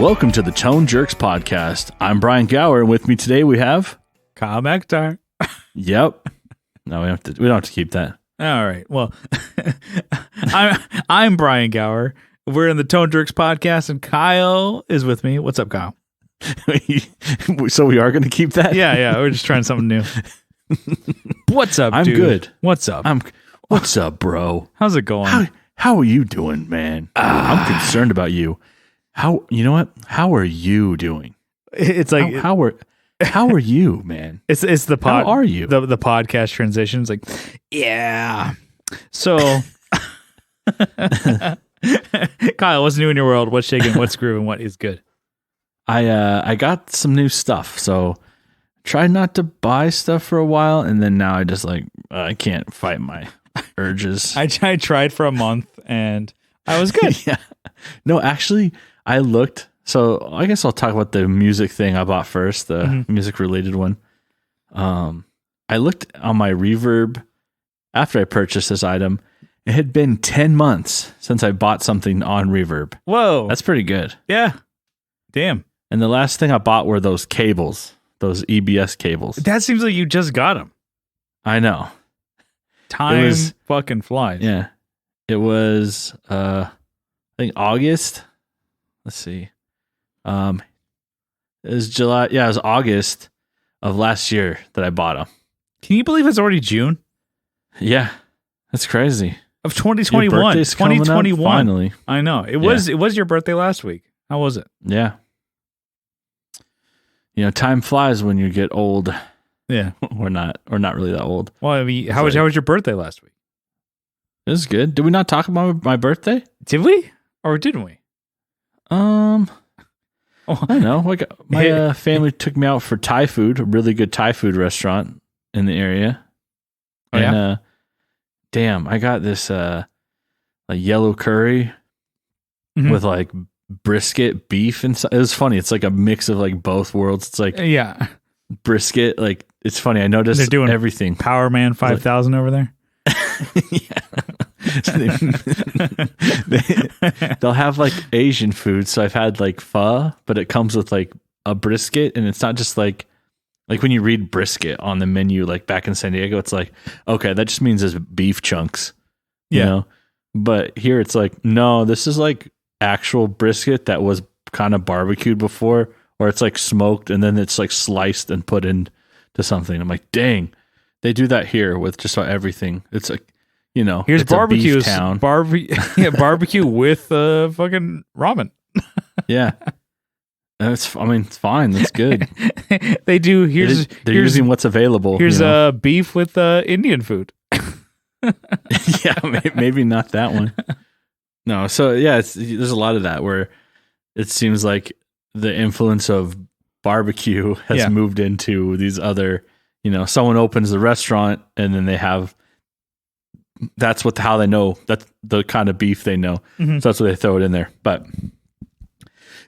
Welcome to the Tone Jerks podcast. I'm Brian Gower, and with me today we have Kyle McIntyre. Yep. No, we don't have to keep that. All right. Well, I'm Brian Gower. We're in the Tone Jerks podcast, and Kyle is with me. What's up, Kyle? So we are going to keep that? Yeah. We're just trying something new. What's up, I'm dude? good. What's up? What's up, bro? How's it going? How are you doing, man? I'm concerned about you. You know what? How are you doing? It's like how are you, man? It's the How are you? The podcast transition is like, yeah. So, Kyle, what's new in your world? What's shaking? What's grooving? What is good? I got some new stuff, so tried not to buy stuff for a while, and then now I just I can't fight my urges. I tried for a month, and I was good. Yeah. No, actually, I looked. So I guess I'll talk about the music thing I bought first, the music related one. I looked on my Reverb after I purchased this item. It had been 10 months since I bought something on Reverb. Whoa. That's pretty good. Yeah. Damn. And the last thing I bought were those cables, those EBS cables. That seems like you just got them. I know. Time fucking flies. Yeah. It was, I think August. Let's see. It was July. Yeah, it was August of last year that I bought them. Can you believe it's already June? Yeah. That's crazy. Of 2021. 2021. Finally. I know. It was your birthday last week. How was it? Yeah. You know, time flies when you get old. Yeah. We're not really that old. Well, I mean, how was your birthday last week? It was good. Did we not talk about my birthday? Did we? Or didn't we? I don't know. My family took me out for Thai food, a really good Thai food restaurant in the area. Oh, and yeah? damn, I got this a yellow curry with like brisket, beef, and it was funny. It's like a mix of like both worlds. It's like brisket. Like it's funny. I noticed they're doing everything. Power Man 5000 over there. Yeah. They'll have like Asian food. So I've had like pho, but it comes with like a brisket, and it's not just like when you read brisket on the menu, like back in San Diego, it's like, okay, that just means it's beef chunks, you know? But here it's like, no, this is like actual brisket that was kind of barbecued before, or it's like smoked and then it's like sliced and put into something. I'm like, dang, they do that here with just about everything. It's like, you know, here's it's barbecues, barbecue with fucking ramen. Yeah. It's fine. That's good. They do. They're using what's available. Here's beef with Indian food. Yeah, maybe not that one. No. So yeah, there's a lot of that where it seems like the influence of barbecue has moved into these other, you know, someone opens the restaurant and then they have, that's how they know that's the kind of beef they know. So that's why they throw it in there. But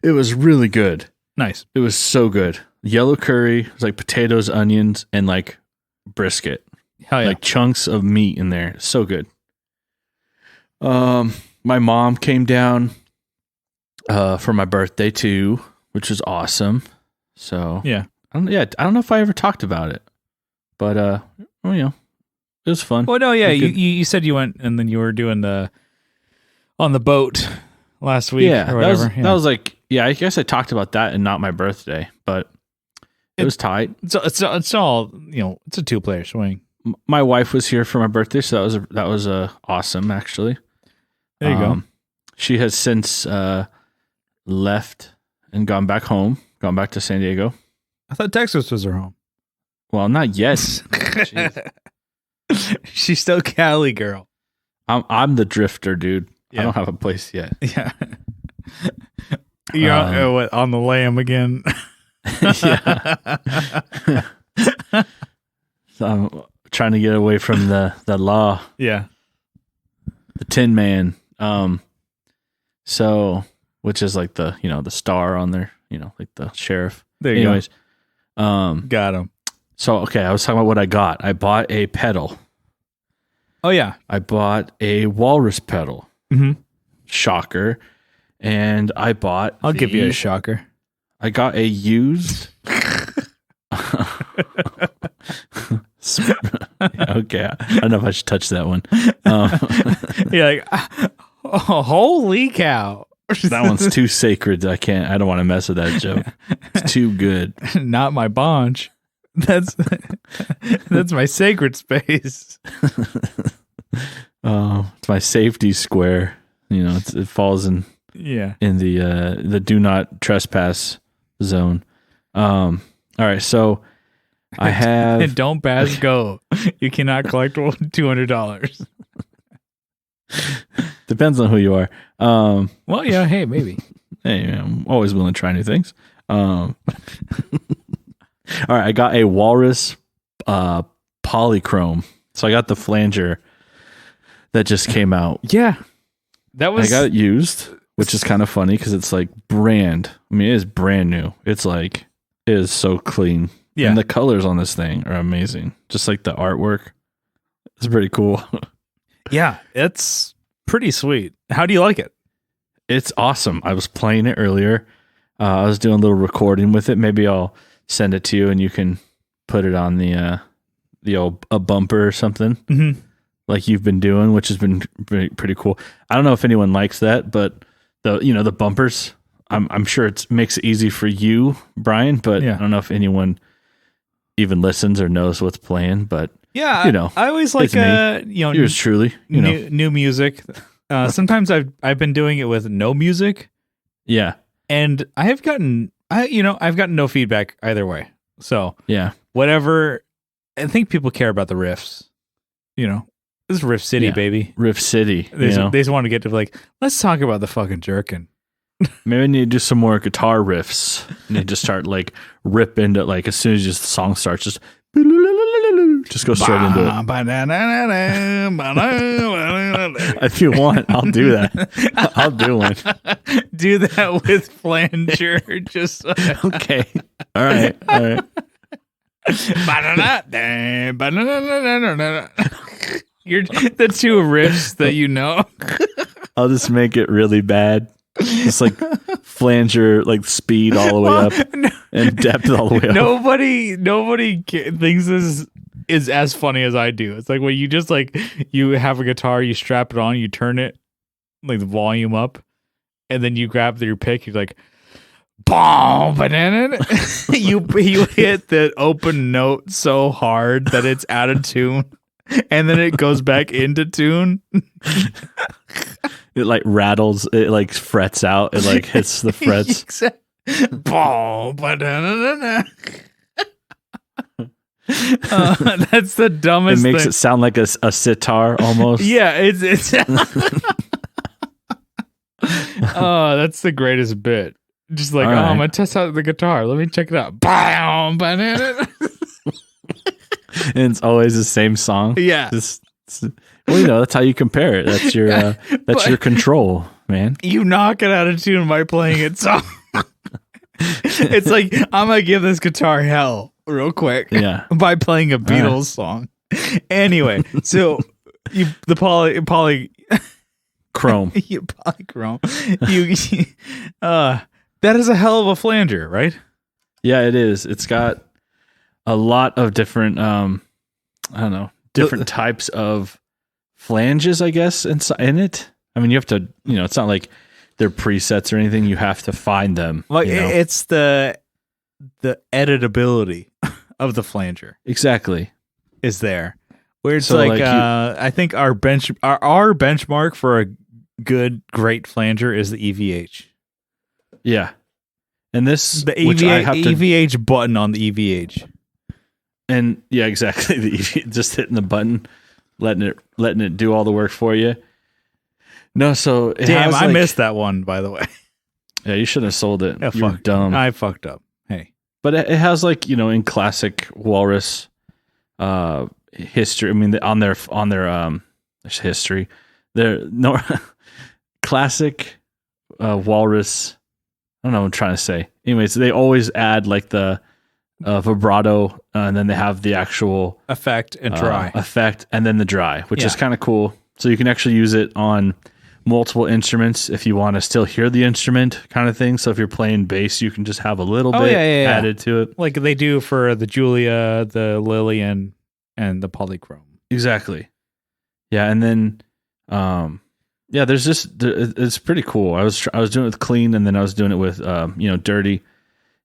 it was really good. Nice. It was so good. Yellow curry, it was like potatoes, onions, and like brisket. Hell yeah. Like chunks of meat in there. So good. My mom came down for my birthday too, which was awesome. So yeah. I don't know if I ever talked about it. But you know, it was fun. Well, no, yeah, you said you went and then you were doing on the boat last week or whatever. That was like, yeah, I guess I talked about that and not my birthday, but it was tight. It's all, you know, it's a 2-player swing. My wife was here for my birthday, so that was awesome actually. There you go. She has since left and gone back to San Diego. I thought Texas was her home. Well, not yet. She's still Cali girl. I'm the drifter, dude. Yeah. I don't have a place yet. Yeah. You're on the lam again. Yeah. So I'm trying to get away from the law. Yeah. The Tin Man. So which is like the, you know, the star on there, you know, like the sheriff. There you go. Got him. So, okay, I was talking about what I got. I bought a pedal. Oh, yeah. I bought a walrus pedal. Mm-hmm. Shocker. and I bought. I'll give you a shocker. I got a used. Okay, I don't know if I should touch that one. You're like, oh, holy cow! That one's too sacred. I don't want to mess with that joke. It's too good. Not my bonch. That's my sacred space. It's my safety square. You know, it falls in the do not trespass zone. All right, so I have don't pass go. You cannot collect $200. Depends on who you are. Well, yeah, hey, maybe. Hey, I'm always willing to try new things. All right, I got a Walrus polychrome. So I got the flanger that just came out. Yeah. I got it used, which is kind of funny because it's like it is brand new. It's like, it is so clean. Yeah. And the colors on this thing are amazing. Just like the artwork. It's pretty cool. Yeah, it's pretty sweet. How do you like it? It's awesome. I was playing it earlier. I was doing a little recording with it. Maybe I'll send it to you and you can put it on the old a bumper or something, like you've been doing, which has been pretty cool. I don't know if anyone likes that, but the bumpers, I'm sure it makes it easy for you, Brian. But I don't know if anyone even listens or knows what's playing. But yeah, I always like yours truly, new music. Sometimes I've been doing it with no music. Yeah. And I've gotten no feedback either way. So yeah, whatever. I think people care about the riffs. This is Riff City, baby. Riff City. They just want to get to like, let's talk about the fucking jerkin. Maybe I need to do some more guitar riffs. And they just start like rip into like as soon as the song starts, just go straight into it. If you want, I'll do that. I'll do one. Do that with flanger. Just okay. All right. You're the two riffs that you know. I'll just make it really bad. Just like flanger, like speed all the way up and depth all the way up. Nobody thinks this is as funny as I do. It's like when you just like, you have a guitar, you strap it on, you turn it like the volume up, and then you grab your pick, you're like, boom, banana. you hit the open note so hard that it's out of tune, and then it goes back into tune. It like rattles, it like frets out, it like hits the frets. Boom, banana. That's the dumbest thing. It makes thing. it sound like a sitar almost. Yeah, it's oh, that's the greatest bit. Just like, I'm gonna test out the guitar. Let me check it out. Bam, banana. And it's always the same song. Yeah. Well, that's how you compare it. That's your your control, man. You knock it out of tune by playing it song. It's like, I'm gonna give this guitar hell real quick. Yeah. By playing a Beatles song. Anyway, so the polychrome. That is a hell of a flanger, right? Yeah, it is. It's got a lot of different different types of flanges, I guess, in it. I mean, you have to, it's not like they're presets or anything. You have to find them. Well, it's the editability of the flanger. Exactly. Is there. Where it's I think our benchmark for a great flanger is the EVH. Yeah. And the EVH button on the EVH. And yeah, exactly. The EVH, just hitting the button, letting it do all the work for you. No, so I missed that one, by the way. Yeah, you shouldn't have sold it. You're dumb. I fucked up. Hey. But it has in classic Walrus history. I mean, on their history, classic Walrus. I don't know what I'm trying to say. Anyways, they always add like the vibrato, and then they have the actual effect and dry and then the dry, which is kind of cool. So you can actually use it on multiple instruments if you want to still hear the instrument kind of thing. So if you're playing bass, you can just have a little bit added to it. Like they do for the Julia, the Lillian, and the Polychrome. Exactly. Yeah. And then, there's just, it's pretty cool. I was doing it with clean, and then I was doing it with, dirty,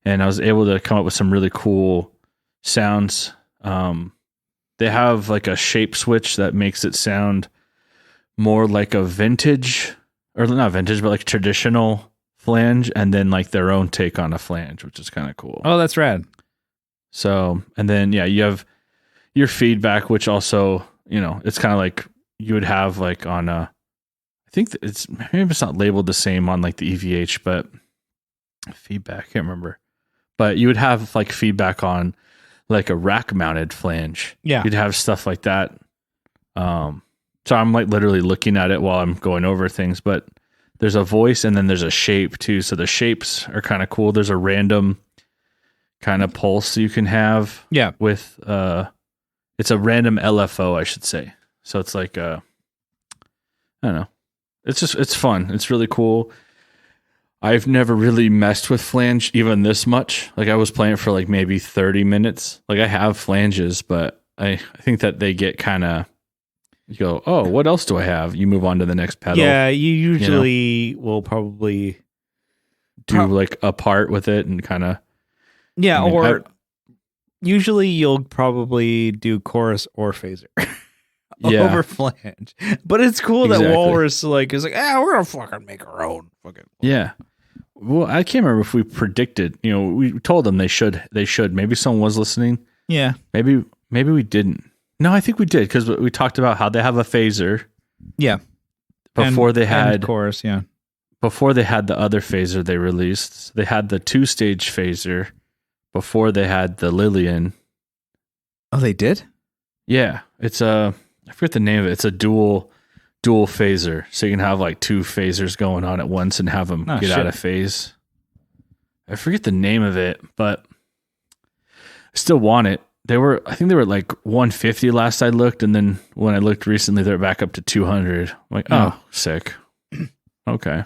and I was able to come up with some really cool sounds. They have like a shape switch that makes it sound more like a vintage, or not vintage, but like traditional flange, and then like their own take on a flange, which is kind of cool. Oh, that's rad. So, and then, you have your feedback, which also, it's kind of like you would have like on I think maybe it's not labeled the same on like the EVH, but feedback, I can't remember. But you would have like feedback on like a rack mounted flange. Yeah. You'd have stuff like that. So I'm like literally looking at it while I'm going over things, but there's a voice and then there's a shape too. So the shapes are kind of cool. There's a random kind of pulse you can have. Yeah. With, it's a random LFO, I should say. So it's like, I don't know. It's fun. It's really cool. I've never really messed with flange even this much. Like I was playing it for like maybe 30 minutes. Like I have flanges, but I think that they get kind of, you go, oh, what else do I have? You move on to the next pedal. Yeah, you usually will probably do like a part with it and kind of. Yeah, usually you'll probably do chorus or phaser over flange. But it's cool that Walrus is like, we're gonna fucking make our own fucking. Yeah. Well, I can't remember if we predicted. We told them they should. Maybe someone was listening. Yeah. Maybe we didn't. No, I think we did, because we talked about how they have a phaser. Yeah. Before they had chorus, yeah. Before they had the other phaser they released, they had the 2-stage phaser before they had the Lillian. Oh, they did? Yeah. It's I forget the name of it. It's a dual phaser. So you can have like 2 phasers going on at once and have them get out of phase. I forget the name of it, but I still want it. I think they were like 150 last I looked, and then when I looked recently, they're back up to 200. I'm like, oh, sick. Okay.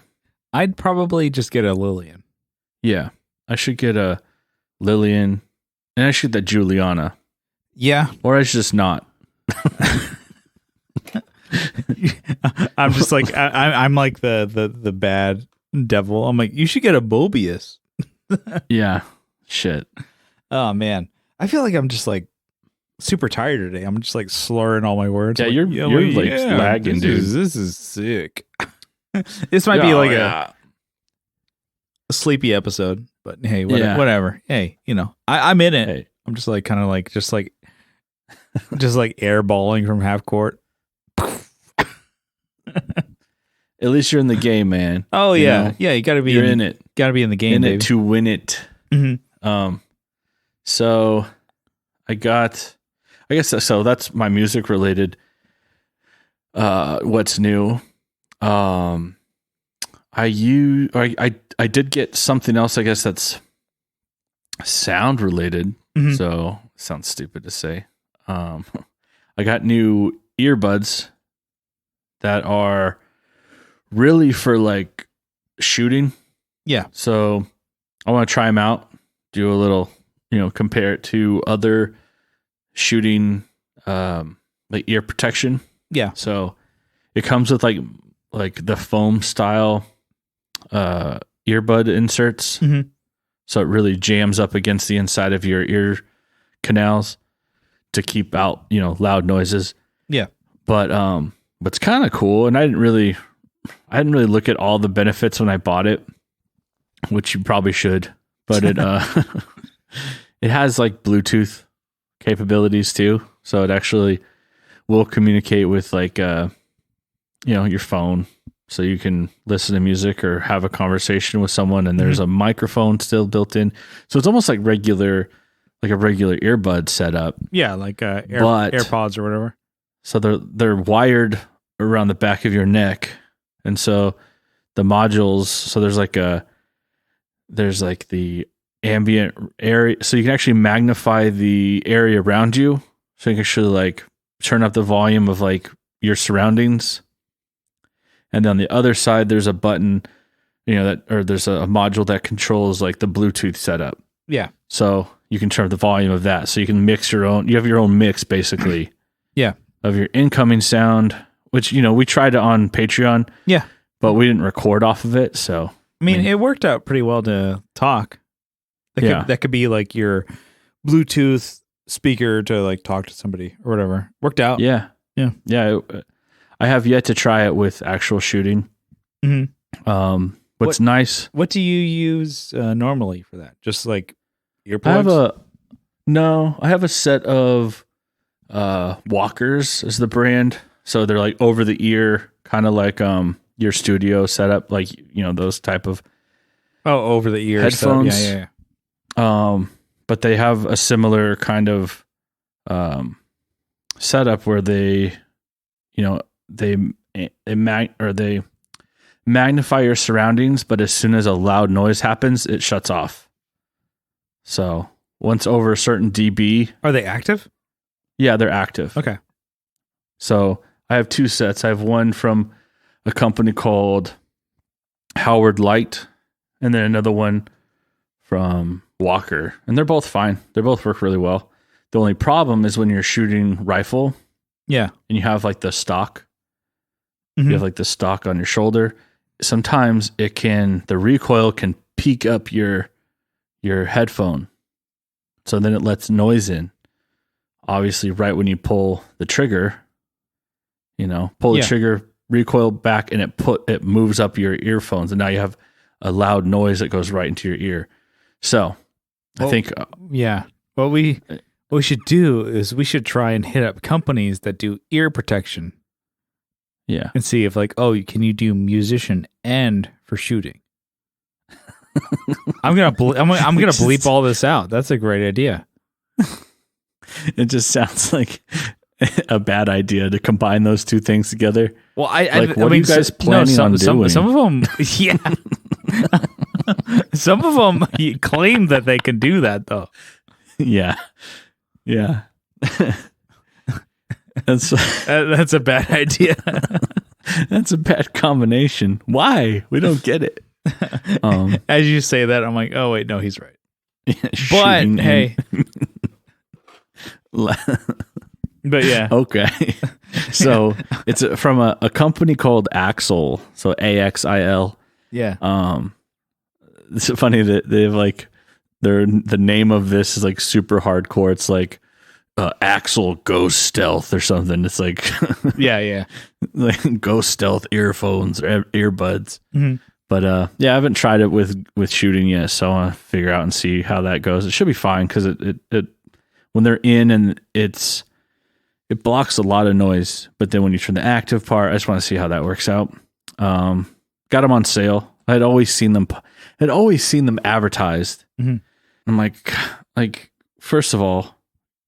I'd probably just get a Lillian. Yeah. I should get a Lillian, and I should get that Juliana. Yeah. Or I should just not. I'm just like, I'm like the bad devil. I'm like, you should get a Mobius. Yeah. Shit. Oh, man. I feel like I'm just like super tired today. I'm just like slurring all my words. Yeah, you're lagging, dude. This is sick. This might be like a sleepy episode, but hey, whatever. Hey, I'm in it. Hey. I'm just like kind of like just like airballing from half court. At least you're in the game, man. Oh yeah, yeah. You got to be in it. Got to be in the game, in baby. It to win it. Mm-hmm. So I guess that's my music related. What's new? I did get something else, I guess that's sound related. Mm-hmm. So sounds stupid to say. I got new earbuds that are really for like shooting. Yeah. So I want to try them out, do a little, compare it to other shooting, like ear protection. Yeah. So it comes with like the foam style, earbud inserts. Mm-hmm. So it really jams up against the inside of your ear canals to keep out, loud noises. Yeah. But it's kind of cool. And I didn't really look at all the benefits when I bought it, which you probably should, but it, it has like Bluetooth capabilities too. So it actually will communicate with like, your phone, so you can listen to music or have a conversation with someone, and there's a microphone still built in. So it's almost like a regular earbud setup. Yeah, like AirPods or whatever. So they're wired around the back of your neck, and so the modules. So there's like the ambient area, so you can actually magnify the area around you. So you can actually like turn up the volume of like your surroundings. And then on the other side, there's a button, there's a module that controls like the Bluetooth setup. Yeah. So you can turn up the volume of that. So you can mix you have your own mix basically. Yeah. Of your incoming sound, which, we tried it on Patreon. Yeah. But we didn't record off of it. So, I mean, it worked out pretty well to talk. That could be like your Bluetooth speaker to like talk to somebody or whatever. Worked out. Yeah. Yeah. Yeah. I have yet to try it with actual shooting. Mm-hmm. What's nice. What do you use normally for that? Just like earplugs? I have a set of Walkers is the brand. So they're like over the ear, kind of like your studio setup, like, those type of over the ear headphones. Stuff. Yeah. But they have a similar kind of setup where they magnify your surroundings, but as soon as a loud noise happens, it shuts off. So once over a certain dB, are they active? Yeah, they're active. Okay. So I have two sets. I have one from a company called Howard Light, and then another one from Walker, and they're both fine. They both work really well. The only problem is when you're shooting rifle, and you have like the stock, you have like the stock on your shoulder. Sometimes the recoil can peak up your headphone, so then it lets noise in. Obviously, right when you pull the trigger, the trigger, recoil back, and it moves up your earphones, and now you have a loud noise that goes right into your ear. So, I think, what we should do is we should try and hit up companies that do ear protection. Yeah, and see if can you do musician and for shooting? I'm gonna bleep all this out. That's a great idea. It just sounds like a bad idea to combine those two things together. Well, what are you guys planning on doing? Some of them, yeah. Some of them claim that they can do that, though. Yeah. That's a bad idea. That's a bad combination. Why? We don't get it. As you say that, I'm like, oh wait, no, he's right. But hey. But yeah. Okay. So it's from a company called Axel. So AXIL. Yeah. It's funny that they have like the name of this is like super hardcore. It's like Axel Ghost Stealth or something. It's like yeah. Like Ghost Stealth earphones or earbuds. Mm-hmm. But I haven't tried it with shooting yet, so I want to figure out and see how that goes. It should be fine because it when they're in and it blocks a lot of noise. But then when you turn the active part, I just want to see how that works out. Got them on sale. I'd always seen them advertised. Mm-hmm. I'm like, first of all,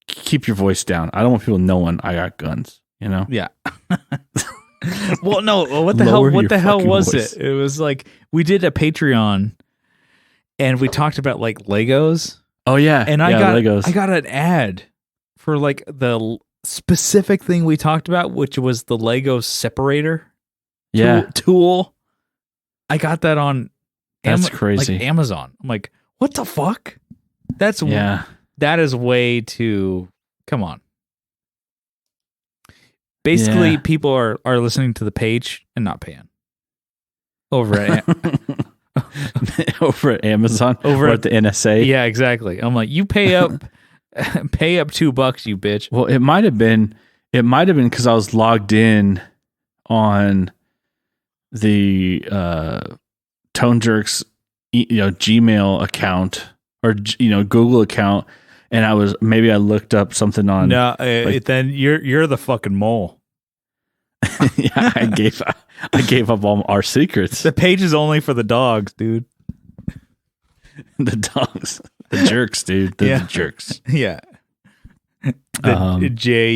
keep your voice down. I don't want people knowing I got guns. Yeah. Well, no. What the hell? What the hell was voice. It? It was like we did a Patreon, and we talked about like Legos. Oh yeah, and Legos. I got an ad for like the specific thing we talked about, which was the Lego separator. Tool. I got that on. That's crazy. Like Amazon. I'm like, what the fuck? That is way too. Come on. Basically, people are listening to the page and not paying. Over at over at Amazon, over at the NSA. Yeah, exactly. I'm like, you pay up $2, you bitch. Well, it might have been because I was logged in on the Tone Jerks, Gmail account or Google account. And I looked up something on. No, then you're the fucking mole. Yeah, I gave up all our secrets. The page is only for the dogs, dude. The dogs, the jerks, dude. The jerks. Yeah. JURKX.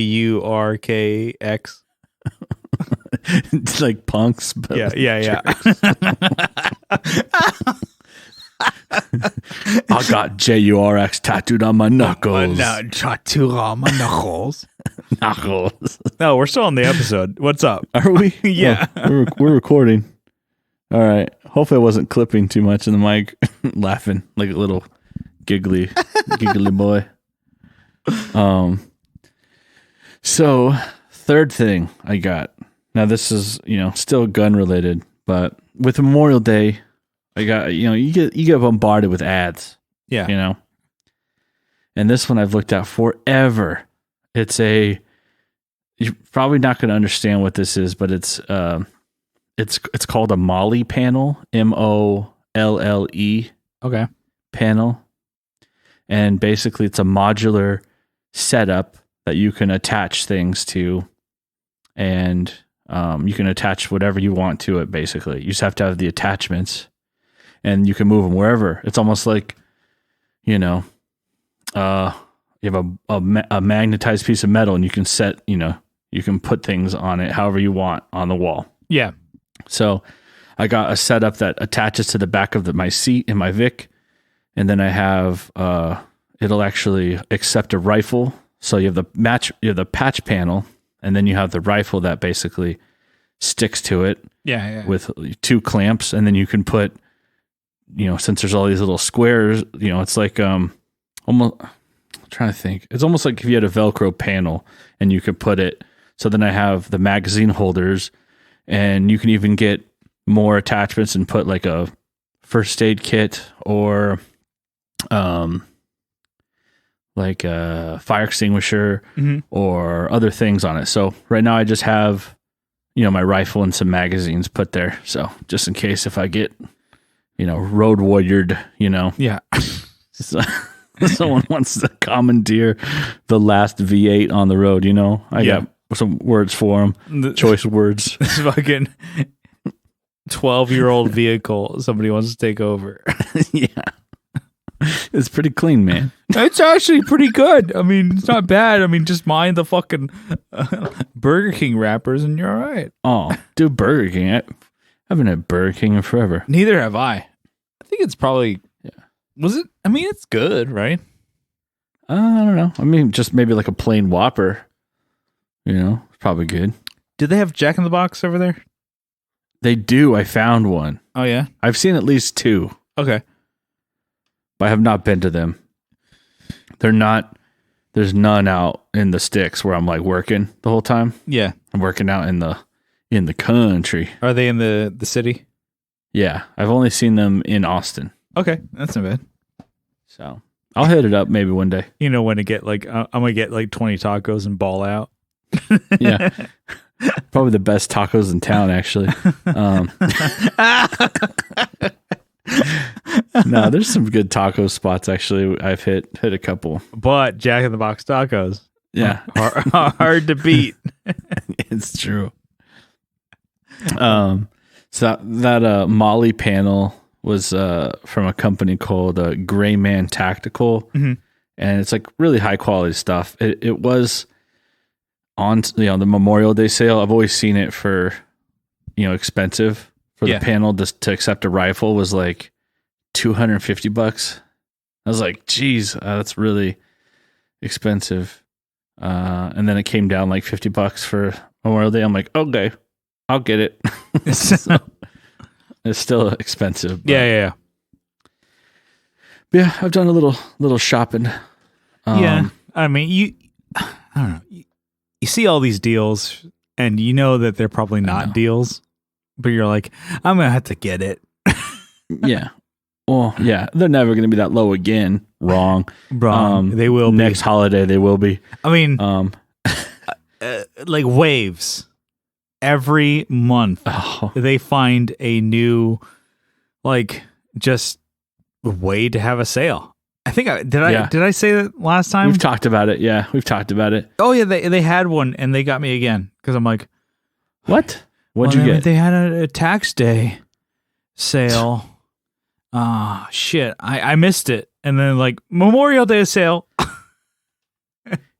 It's like punks, but yeah. I got JURX tattooed on my knuckles. Tattoo on my knuckles. Knuckles. No, we're still on the episode. What's up? Are we? Yeah. Oh, we're recording. All right. Hopefully I wasn't clipping too much in the mic, laughing like a little giggly boy. So third thing I got. Now this is, still gun related, but with Memorial Day, I got, you get bombarded with ads. Yeah. And this one I've looked at forever. You're probably not going to understand what this is, but it's called a Molle panel, MOLLE Okay. panel. And basically it's a modular setup that you can attach things to, and you can attach whatever you want to it. Basically, you just have to have the attachments, and you can move them wherever. It's almost like, you have a magnetized piece of metal, and you can set, you can put things on it however you want on the wall. Yeah. So I got a setup that attaches to the back of my seat in my Vic, and then I have it'll actually accept a rifle. So you have the patch panel, and then you have the rifle that basically sticks to it. Yeah. With 2 clamps, and then you can put, since there's all these little squares, it's like almost, I'm trying to think. It's almost like if you had a Velcro panel and you could put it. So then I have the magazine holders, and you can even get more attachments and put like a first aid kit or like a fire extinguisher or other things on it. So right now I just have, my rifle and some magazines put there. So just in case if I get, road warriored, Yeah. so, someone wants to commandeer the last V8 on the road, I got some words for them. Choice words. This fucking 12-year-old vehicle somebody wants to take over. Yeah. It's pretty clean, man. It's actually pretty good. I mean, it's not bad. I mean, just mind the fucking Burger King wrappers and you're all right. Oh, dude, Burger King. I haven't had Burger King in forever. Neither have I. I think it's probably... Yeah. Was it? I mean, it's good, right? I don't know. I mean, just maybe like a plain Whopper. It's probably good. Do they have Jack in the Box over there? They do. I found one. Oh, yeah? I've seen at least 2. Okay. But I have not been to them. There's none out in the sticks where I'm like working the whole time. Yeah. I'm working out in the country. Are they in the city? Yeah. I've only seen them in Austin. Okay. That's not bad. So I'll hit it up maybe one day. When to get I'm going to get like 20 tacos and ball out. Yeah. Probably the best tacos in town, actually. No, there's some good taco spots, actually. I've hit a couple. But Jack in the Box tacos. Yeah. Hard to beat. It's true. So that Molle panel was from a company called Gray Man Tactical. And it's like really high quality stuff. It was on the Memorial Day sale. I've always seen it for expensive for the panel to accept a rifle was like $250. I was like, geez, that's really expensive. And then it came down like $50 for Memorial Day. I'm like, okay, I'll get it. So, it's still expensive. But, yeah. But yeah, I've done a little shopping. Yeah, I mean, I don't know. You see all these deals, and you know that they're probably not deals, but you're like, I'm gonna have to get it. Yeah. Well, yeah, they're never gonna be that low again. Wrong. They will be. Next holiday. They will be. I mean, like waves. Every month, they find a new, just way to have a sale. I think did I say that last time? We've talked about it. Yeah, we've talked about it. Oh yeah, they had one and they got me again because I'm like, what? What'd you get? They had a tax day sale. Shit, I missed it. And then Memorial Day sale.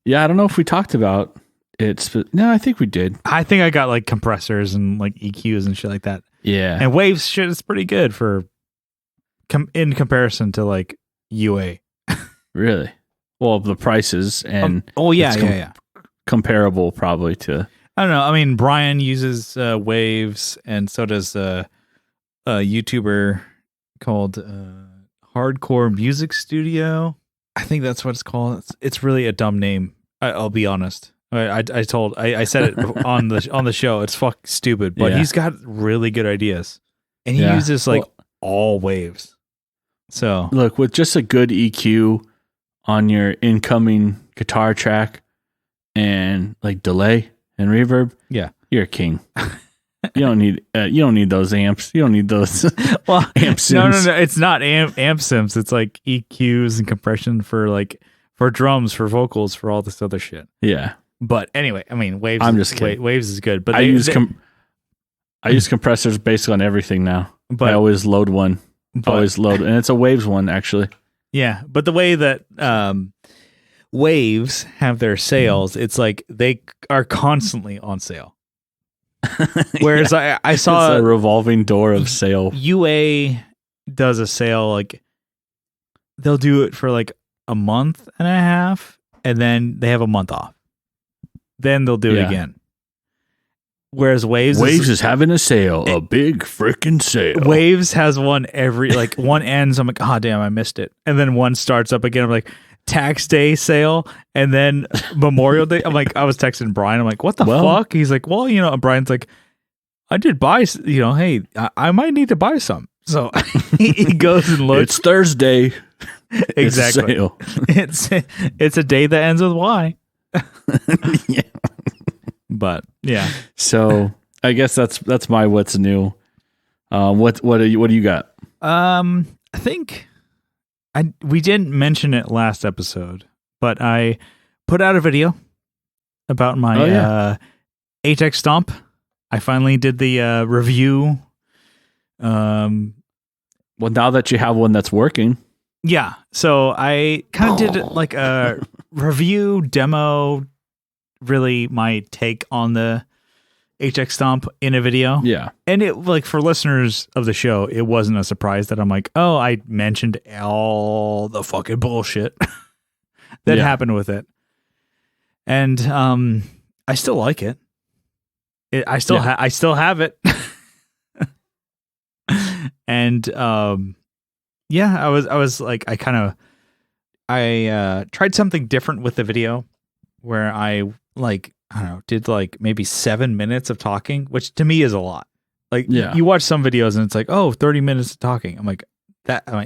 Yeah, I don't know if we talked about it. No, I think we did. I think I got compressors and EQs and shit like that. Yeah, and Waves shit is pretty good for in comparison to like UA. Really? Well, the prices and yeah. Comparable probably to. I don't know. I mean, Brian uses Waves, and so does a YouTuber called Hardcore Music Studio. I think that's what it's called. It's really a dumb name. I'll be honest. I said it on the show. It's fuck stupid, but he's got really good ideas, and he uses like all waves. So look, with just a good EQ on your incoming guitar track and like delay and reverb, you're a king. You don't need those amps. You don't need those amp sims. No. It's not amp sims. It's like EQs and compression for drums, for vocals, for all this other shit. Yeah. But anyway, I mean, Waves. I'm just kidding. Waves is good, but I use compressors basically on everything now. But I always load one. And it's a Waves one actually. Yeah, but the way that Waves have their sales, it's like they are constantly on sale. Whereas I saw it's a revolving door of sale. UA does a sale, like they'll do it for like a month and a half, and then they have a month off. Then they'll do it again. Whereas Waves is having a sale, a big freaking sale. Waves has one every one ends. I'm like, oh damn, I missed it, and then one starts up again. I'm like, Tax Day sale, and then Memorial Day. I'm like, I was texting Brian. I'm like, what the fuck? He's like, well, and Brian's like, I did buy. Hey, I might need to buy some. So he goes and looks. It's Thursday. Exactly. It's a day that ends with Y. Yeah. But yeah. So I guess that's my what's new. What do you got? I think we didn't mention it last episode, but I put out a video about my HX Stomp. I finally did the review. Well, now that you have one that's working. Yeah. So I kind of did like a review demo, really my take on the HX Stomp in a video. Yeah. And it, like, for listeners of the show, it wasn't a surprise that I'm like, oh, I mentioned all the fucking bullshit that happened with it. And I still like it. I still have it. And I was like, I tried something different with the video where I did like maybe 7 minutes of talking, which to me is a lot. Like, you watch some videos and it's like, oh, 30 minutes of talking. I'm like,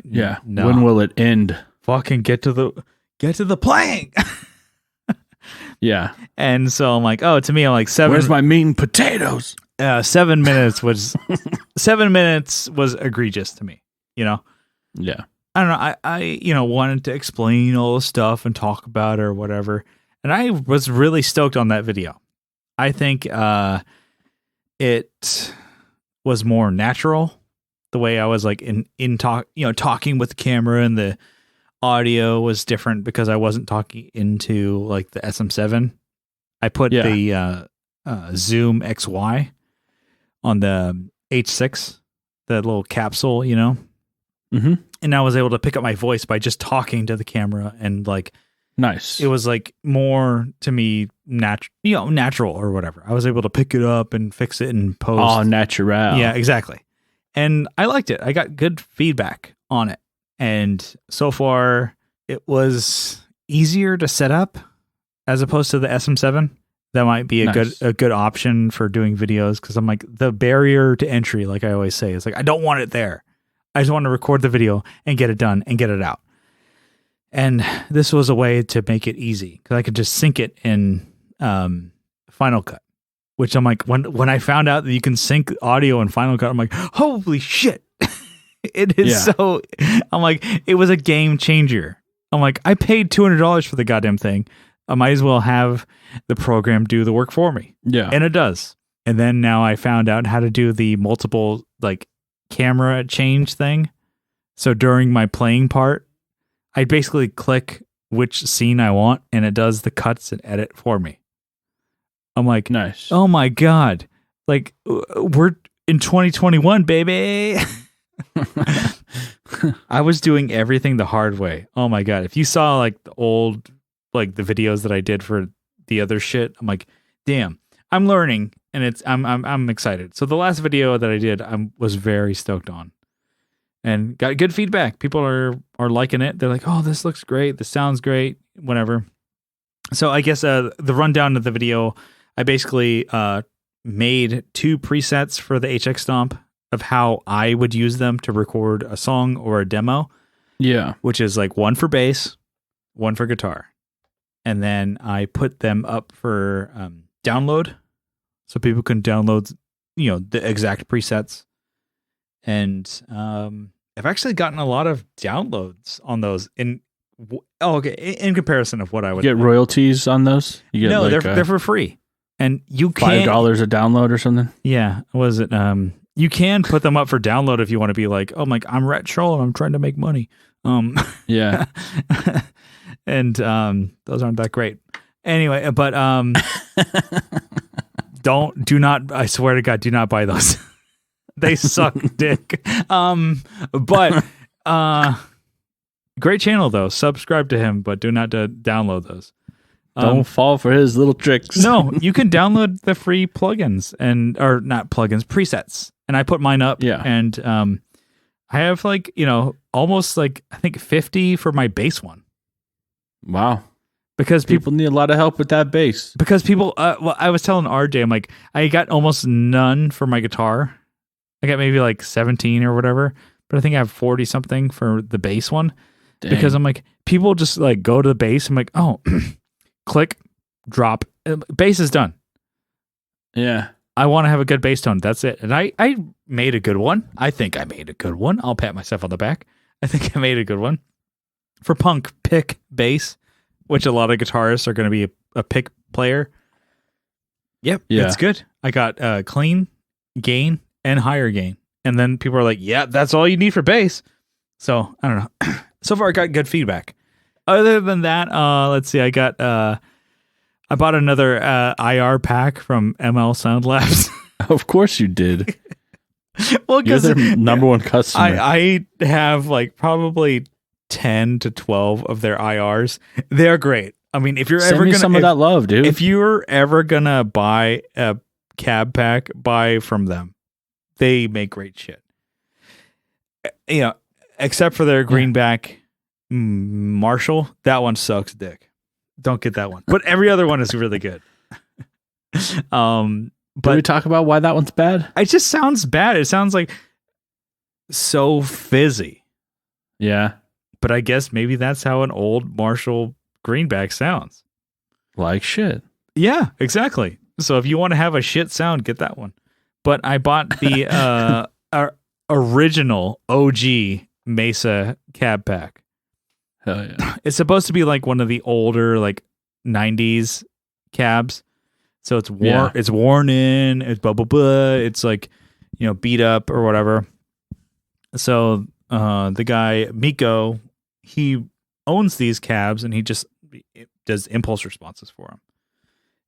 no. When will it end? Fucking get to the playing. Yeah. And so I'm like, oh, to me, I'm like, where's my meat and potatoes? 7 minutes was 7 minutes was egregious to me, Yeah. I don't know. I wanted to explain all the stuff and talk about it or whatever. And I was really stoked on that video. I think it was more natural, the way I was like in talk, talking with the camera, and the audio was different because I wasn't talking into like the SM7. I put the Zoom XY on the H6, the little capsule, Mm-hmm. And I was able to pick up my voice by just talking to the camera, and like, nice. It was like more to me natural or whatever. I was able to pick it up and fix it in post. Oh, natural. Yeah, exactly. And I liked it. I got good feedback on it. And so far, it was easier to set up as opposed to the SM7. That might be a good option for doing videos, because I'm like, the barrier to entry, like I always say, is like, I don't want it there. I just want to record the video and get it done and get it out. And this was a way to make it easy, because I could just sync it in Final Cut, which I'm like, when I found out that you can sync audio in Final Cut, I'm like, holy shit. It is so, I'm like, it was a game changer. I'm like, I paid $200 for the goddamn thing. I might as well have the program do the work for me. Yeah. And it does. And then now I found out how to do the multiple like camera change thing. So during my playing part, I basically click which scene I want, and it does the cuts and edit for me. I'm like, nice. Oh my God. Like, we're in 2021, baby. I was doing everything the hard way. Oh my God. If you saw like the old, like the videos that I did for the other shit, I'm like, damn, I'm learning and I'm excited. So the last video that I did, I was very stoked on and got good feedback. People are liking it. They're like, oh, this looks great. This sounds great. Whatever. So I guess the rundown of the video, I basically made 2 presets for the HX Stomp of how I would use them to record a song or a demo. Yeah. Which is like one for bass, one for guitar. And then I put them up for download so people can download, the exact presets. And I've actually gotten a lot of downloads on those in comparison of what I would get royalties on those. You get no, they're for free. And you can't $5 a download or something. Yeah. Was it you can put them up for download if you want to be like, oh my, I'm Rat Troll and I'm trying to make money. Yeah. And those aren't that great. Anyway, but do not, I swear to God, do not buy those. They suck dick. But great channel though. Subscribe to him, but do not download those. Don't fall for his little tricks. No, you can download the free plugins or not plugins, presets. And I put mine up. Yeah. And I have like, almost like I think 50 for my bass one. Wow. Because people need a lot of help with that bass. Because people, I was telling RJ, I'm like, I got almost none for my guitar. I got maybe like 17 or whatever, but I think I have 40 something for the bass one. Dang. Because I'm like, people just like go to the bass. I'm like, oh, click, drop, bass is done. Yeah. I want to have a good bass tone. That's it. And I made a good one. I think I made a good one. I'll pat myself on the back. I think I made a good one. For punk, pick bass, which a lot of guitarists are going to be a pick player. Yep, yeah. It's good. I got clean, gain, and higher gain. And then people are like, yeah, that's all you need for bass. So, I don't know. So far, I got good feedback. Other than that, let's see. I bought another IR pack from ML Sound Labs. Of course you did. Well, you're their number one customer. I have like probably 10 to 12 of their IRs. They're great. I mean, if you're Send ever me gonna some of that love, dude. If you're ever gonna buy a cab pack, buy from them. They make great shit. Except for their greenback Marshall, that one sucks dick. Don't get that one. But every other one is really good. But did we talk about why that one's bad? It just sounds bad. It sounds like so fizzy. Yeah. But I guess maybe that's how an old Marshall greenback sounds. Like shit. Yeah, exactly. So if you want to have a shit sound, get that one. But I bought the original OG Mesa cab pack. Hell yeah. It's supposed to be like one of the older like 90s cabs. So it's it's worn in, it's blah blah blah. It's like, beat up or whatever. So the guy Miko, he owns these cabs and he just does impulse responses for them.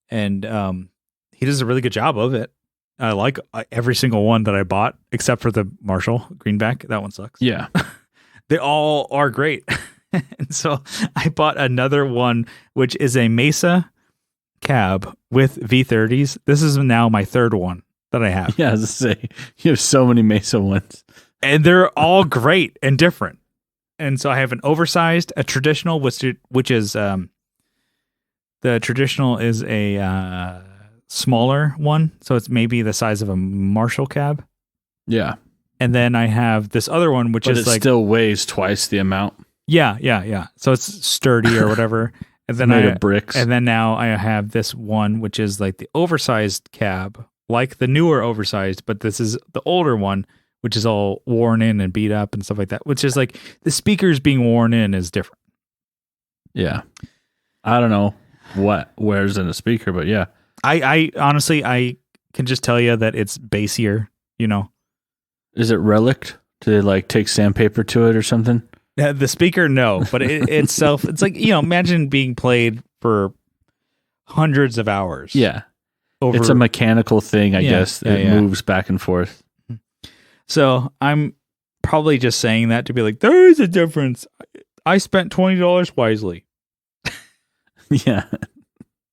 And he does a really good job of it. I like every single one that I bought except for the Marshall greenback. That one sucks. Yeah. They all are great. And so I bought another one, which is a Mesa cab with V30s. This is now my third one that I have. Yeah, I was to say, you have so many Mesa ones. And they're all great and different. And so I have an oversized, a traditional, which is the traditional is a smaller one. So it's maybe the size of a Marshall cab. Yeah. And then I have this other one, which is like still weighs twice the amount. Yeah. So it's sturdy or whatever. And then made of bricks. And then now I have this one, which is like the oversized cab, like the newer oversized, but this is the older one, which is all worn in and beat up and stuff like that, which is like the speakers being worn in is different. Yeah. I don't know what wears in a speaker, but yeah. I honestly, I can just tell you that it's bassier, Is it relict? Do they like take sandpaper to it or something? The speaker, no, but it itself, it's like, imagine being played for hundreds of hours. Yeah. It's a mechanical thing, I guess. It moves back and forth. So I'm probably just saying that to be like, there is a difference. I spent $20 wisely. Yeah.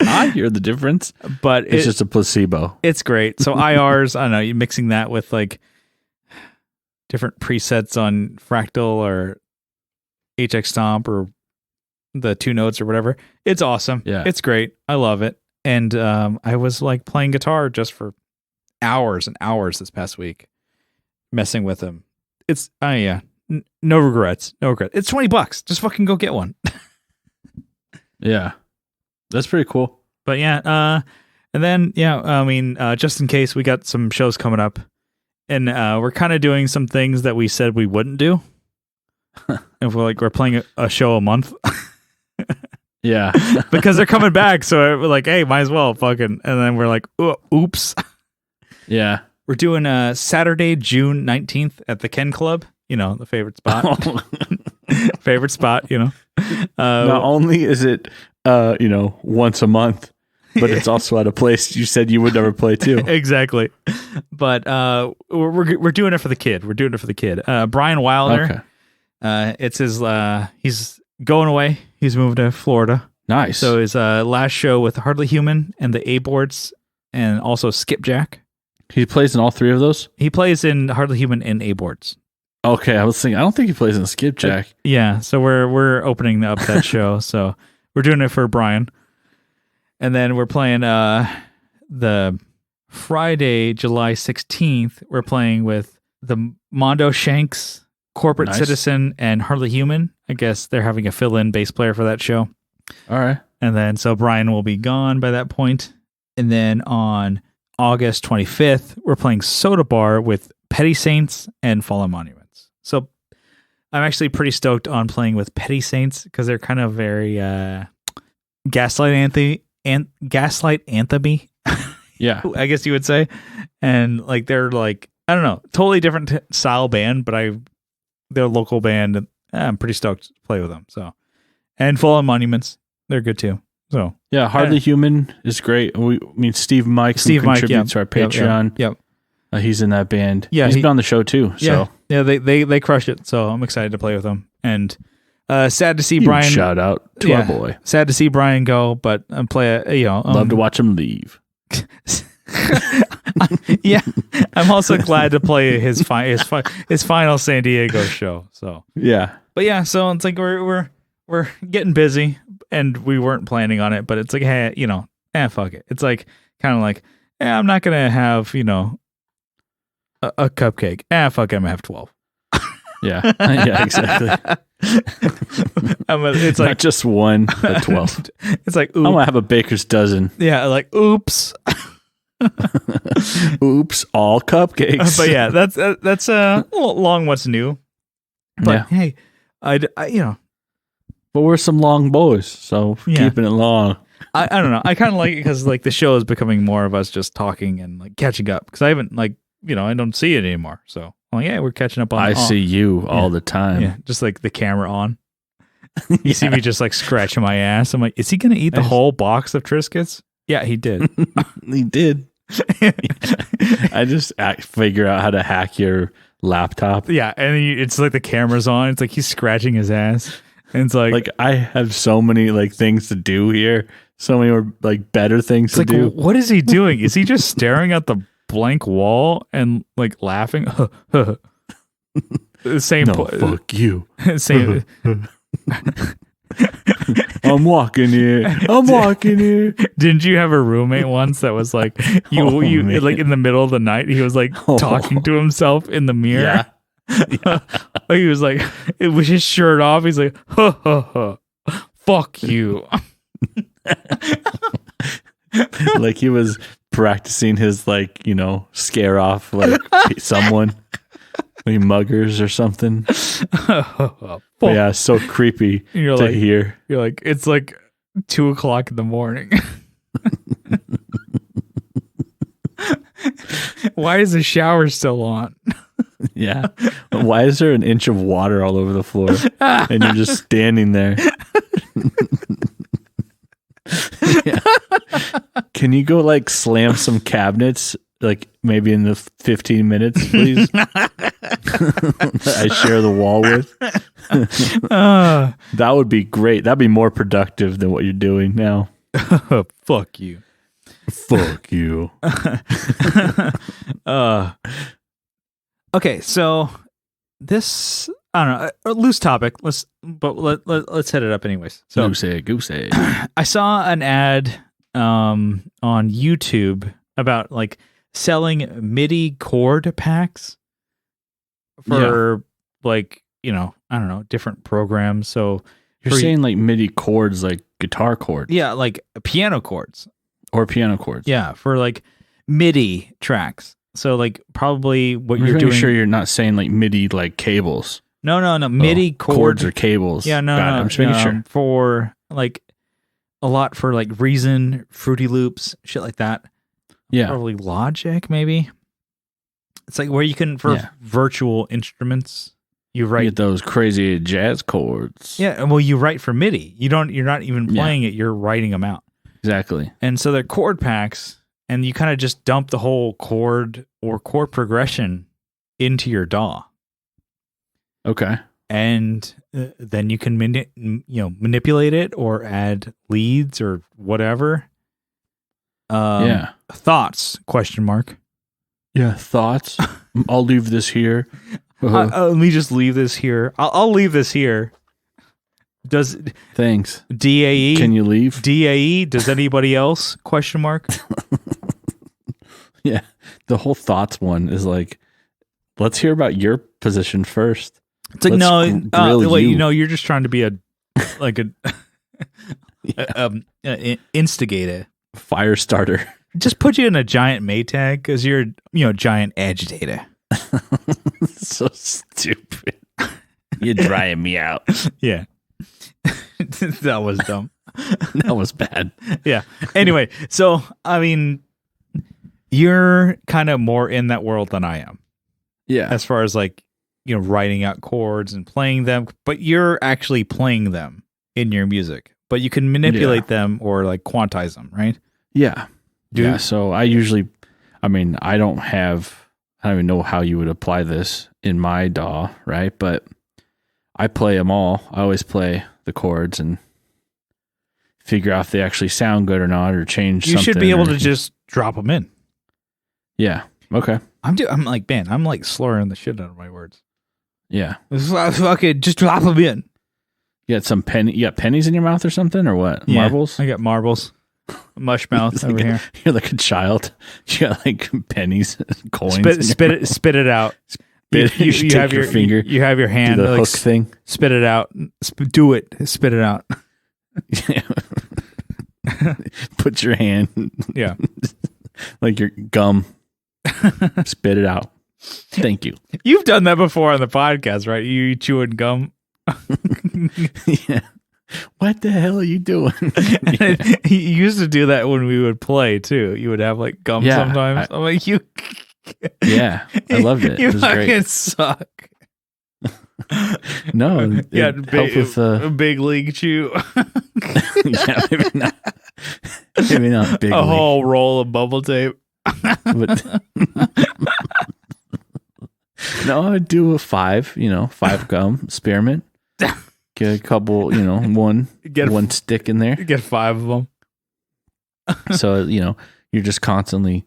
I hear the difference. But it's just a placebo. It's great. So IRs, I don't know, you're mixing that with like different presets on Fractal or HX Stomp or the 2 notes or whatever. It's awesome. Yeah. It's great. I love it. And I was like playing guitar just for hours and hours this past week, messing with them. It's no regrets. No regrets. It's $20. Just fucking go get one. Yeah. That's pretty cool. But yeah, and then I mean, just in case, we got some shows coming up, and we're kind of doing some things that we said we wouldn't do. If we're playing a show a month. Yeah. Because they're coming back, so we're like, hey, might as well fucking. And then we're like, oops. Yeah. We're doing Saturday, June 19th at the Ken Club. You know, the favorite spot. Favorite spot, you know. Not only is it once a month, but it's also at a place you said you would never play too. Exactly. But we're doing it for the kid. We're doing it for the kid. Brian Wilder. Okay. It's his he's going away. He's moved to Florida. Nice. So his last show with Hardly Human and the A-Boards and also Skipjack. He plays in all 3 of those? He plays in Hardly Human and A-Boards. Okay, I was thinking I don't think he plays in Skipjack. Yeah, so we're opening up that show. So we're doing it for Brian. And then we're playing the Friday, July 16th, we're playing with the Mondo Shanks, Corporate Citizen, and Hardly Human. I guess they're having a fill-in bass player for that show. All right. And then, so Brian will be gone by that point. And then on August 25th, we're playing Soda Bar with Petty Saints and Fallen Monuments. So I'm actually pretty stoked on playing with Petty Saints because they're kind of very gaslight anthem-y. Yeah. I guess you would say. And like they're like, I don't know, totally different style band, but they're a local band, and I'm pretty stoked to play with them. So, and Fallen Monuments, they're good too. So yeah, Hardly Human is great. Steve Mike contributes to our Patreon. Yep. He's in that band. Yeah, he's been on the show too. So yeah, they crush it. So I'm excited to play with them. And sad to see Brian. Shout out to our boy. Sad to see Brian go, but love to watch him leave. Yeah, I'm also glad to play his final San Diego show. So yeah, but yeah, so it's like we're getting busy, and we weren't planning on it, but it's like, hey, fuck it. It's like kind of like, I'm not gonna have a cupcake. Fuck it, I'm gonna have 12. Yeah, yeah, exactly. It's like not just one, but 12. It's like, I'm gonna have a baker's dozen. Yeah, like oops. Oops, all cupcakes. But yeah, that's long what's new. But hey, but we're some long boys, so keeping it long. I don't know. I kind of like it because like the show is becoming more of us just talking and like catching up because I haven't I don't see it anymore. So we're catching up on. I see you all the time. Yeah, just like the camera on. You see me just like scratching my ass. I'm like, is he gonna eat the whole box of Triscuits? Yeah, he did. He did. I just figure out how to hack your laptop. Yeah, and it's like the camera's on. It's like he's scratching his ass. And it's like I have so many like things to do here. So many more like better things to do. What is he doing? Is he just staring at the blank wall and like laughing? Same. No, fuck you. Same. I'm walking here. Didn't you have a roommate once that was like you like in the middle of the night he was like talking to himself in the mirror? Yeah. He was like with his shirt off. He's like, fuck you. Like he was practicing his scare off someone. Muggers or something. But yeah, so creepy to hear. You're like, it's like 2:00 in the morning. Why is the shower still on? Yeah. Why is there an inch of water all over the floor? And you're just standing there. Yeah. Can you go slam some cabinets like maybe in the 15 minutes, please? I share the wall with. That would be great. That'd be more productive than what you're doing now. Fuck you. Fuck you. Okay, so this, I don't know, a loose topic. Let's hit it up anyways. So Goose egg. I saw an ad on YouTube about like selling MIDI chord packs for like, you know, I don't know, different programs. So you're saying like MIDI chords, like guitar chords. Yeah, like piano chords. Or piano chords. Yeah, for like MIDI tracks. So like probably what you're doing. Sure, you're not saying like MIDI like cables. No. MIDI chords or cables. Yeah, no. I'm just making sure. For like a lot for like Reason, Fruity Loops, shit like that. Yeah. Probably Logic, maybe. It's like where you can for virtual instruments. You write get those crazy jazz chords. Yeah, well, you write for MIDI. You're not even playing it. You're writing them out. Exactly. And so they're chord packs, and you kind of just dump the whole chord or chord progression into your DAW. Okay. And then you can manipulate it or add leads or whatever. Thoughts? Question mark. Yeah, thoughts. I'll leave this here. Let me just leave this here. I'll leave this here. Thanks. DAE? Can you leave? DAE? Does anybody else? Question mark. Yeah, the whole thoughts one is like, let's hear about your position first. It's like you're just trying to be a instigator, fire starter. Just put you in a giant Maytag because you're giant agitator. So stupid. You're drying me out. Yeah. That was dumb. That was bad. Yeah. Anyway, so I mean, you're kind of more in that world than I am. Yeah. As far as like, writing out chords and playing them, but you're actually playing them in your music. But you can manipulate them or like quantize them, right? Yeah. Yeah. So I don't even know how you would apply this in my DAW, right? But I play them all. I always play the chords and figure out if they actually sound good or not, or change something. You should be able to just drop them in. Yeah. Okay. I'm like slurring the shit out of my words. Yeah. Okay, just drop them in. You got pennies in your mouth or something, or what? Yeah, marbles? I got marbles. Mush mouth over here. You're like a child. You got like pennies, coins. Spit it out. You have your finger. You have your hand. Do the hook thing. Spit it out. Do it. Spit it out. Put your hand. Yeah. Like your gum. Spit it out. Thank you. You've done that before on the podcast, right? You chewing gum. Yeah. What the hell are you doing? You used to do that when we would play too. You would have like gum sometimes. I'm like, you. Yeah, I loved it. You it was fucking great. suck. No, yeah, help with a big league chew. Yeah, maybe not. Maybe not big. A whole roll of bubble tape. But no, I'd do a 5 gum spearmint. Get a couple, one stick in there. Get 5 of them. So, you're just constantly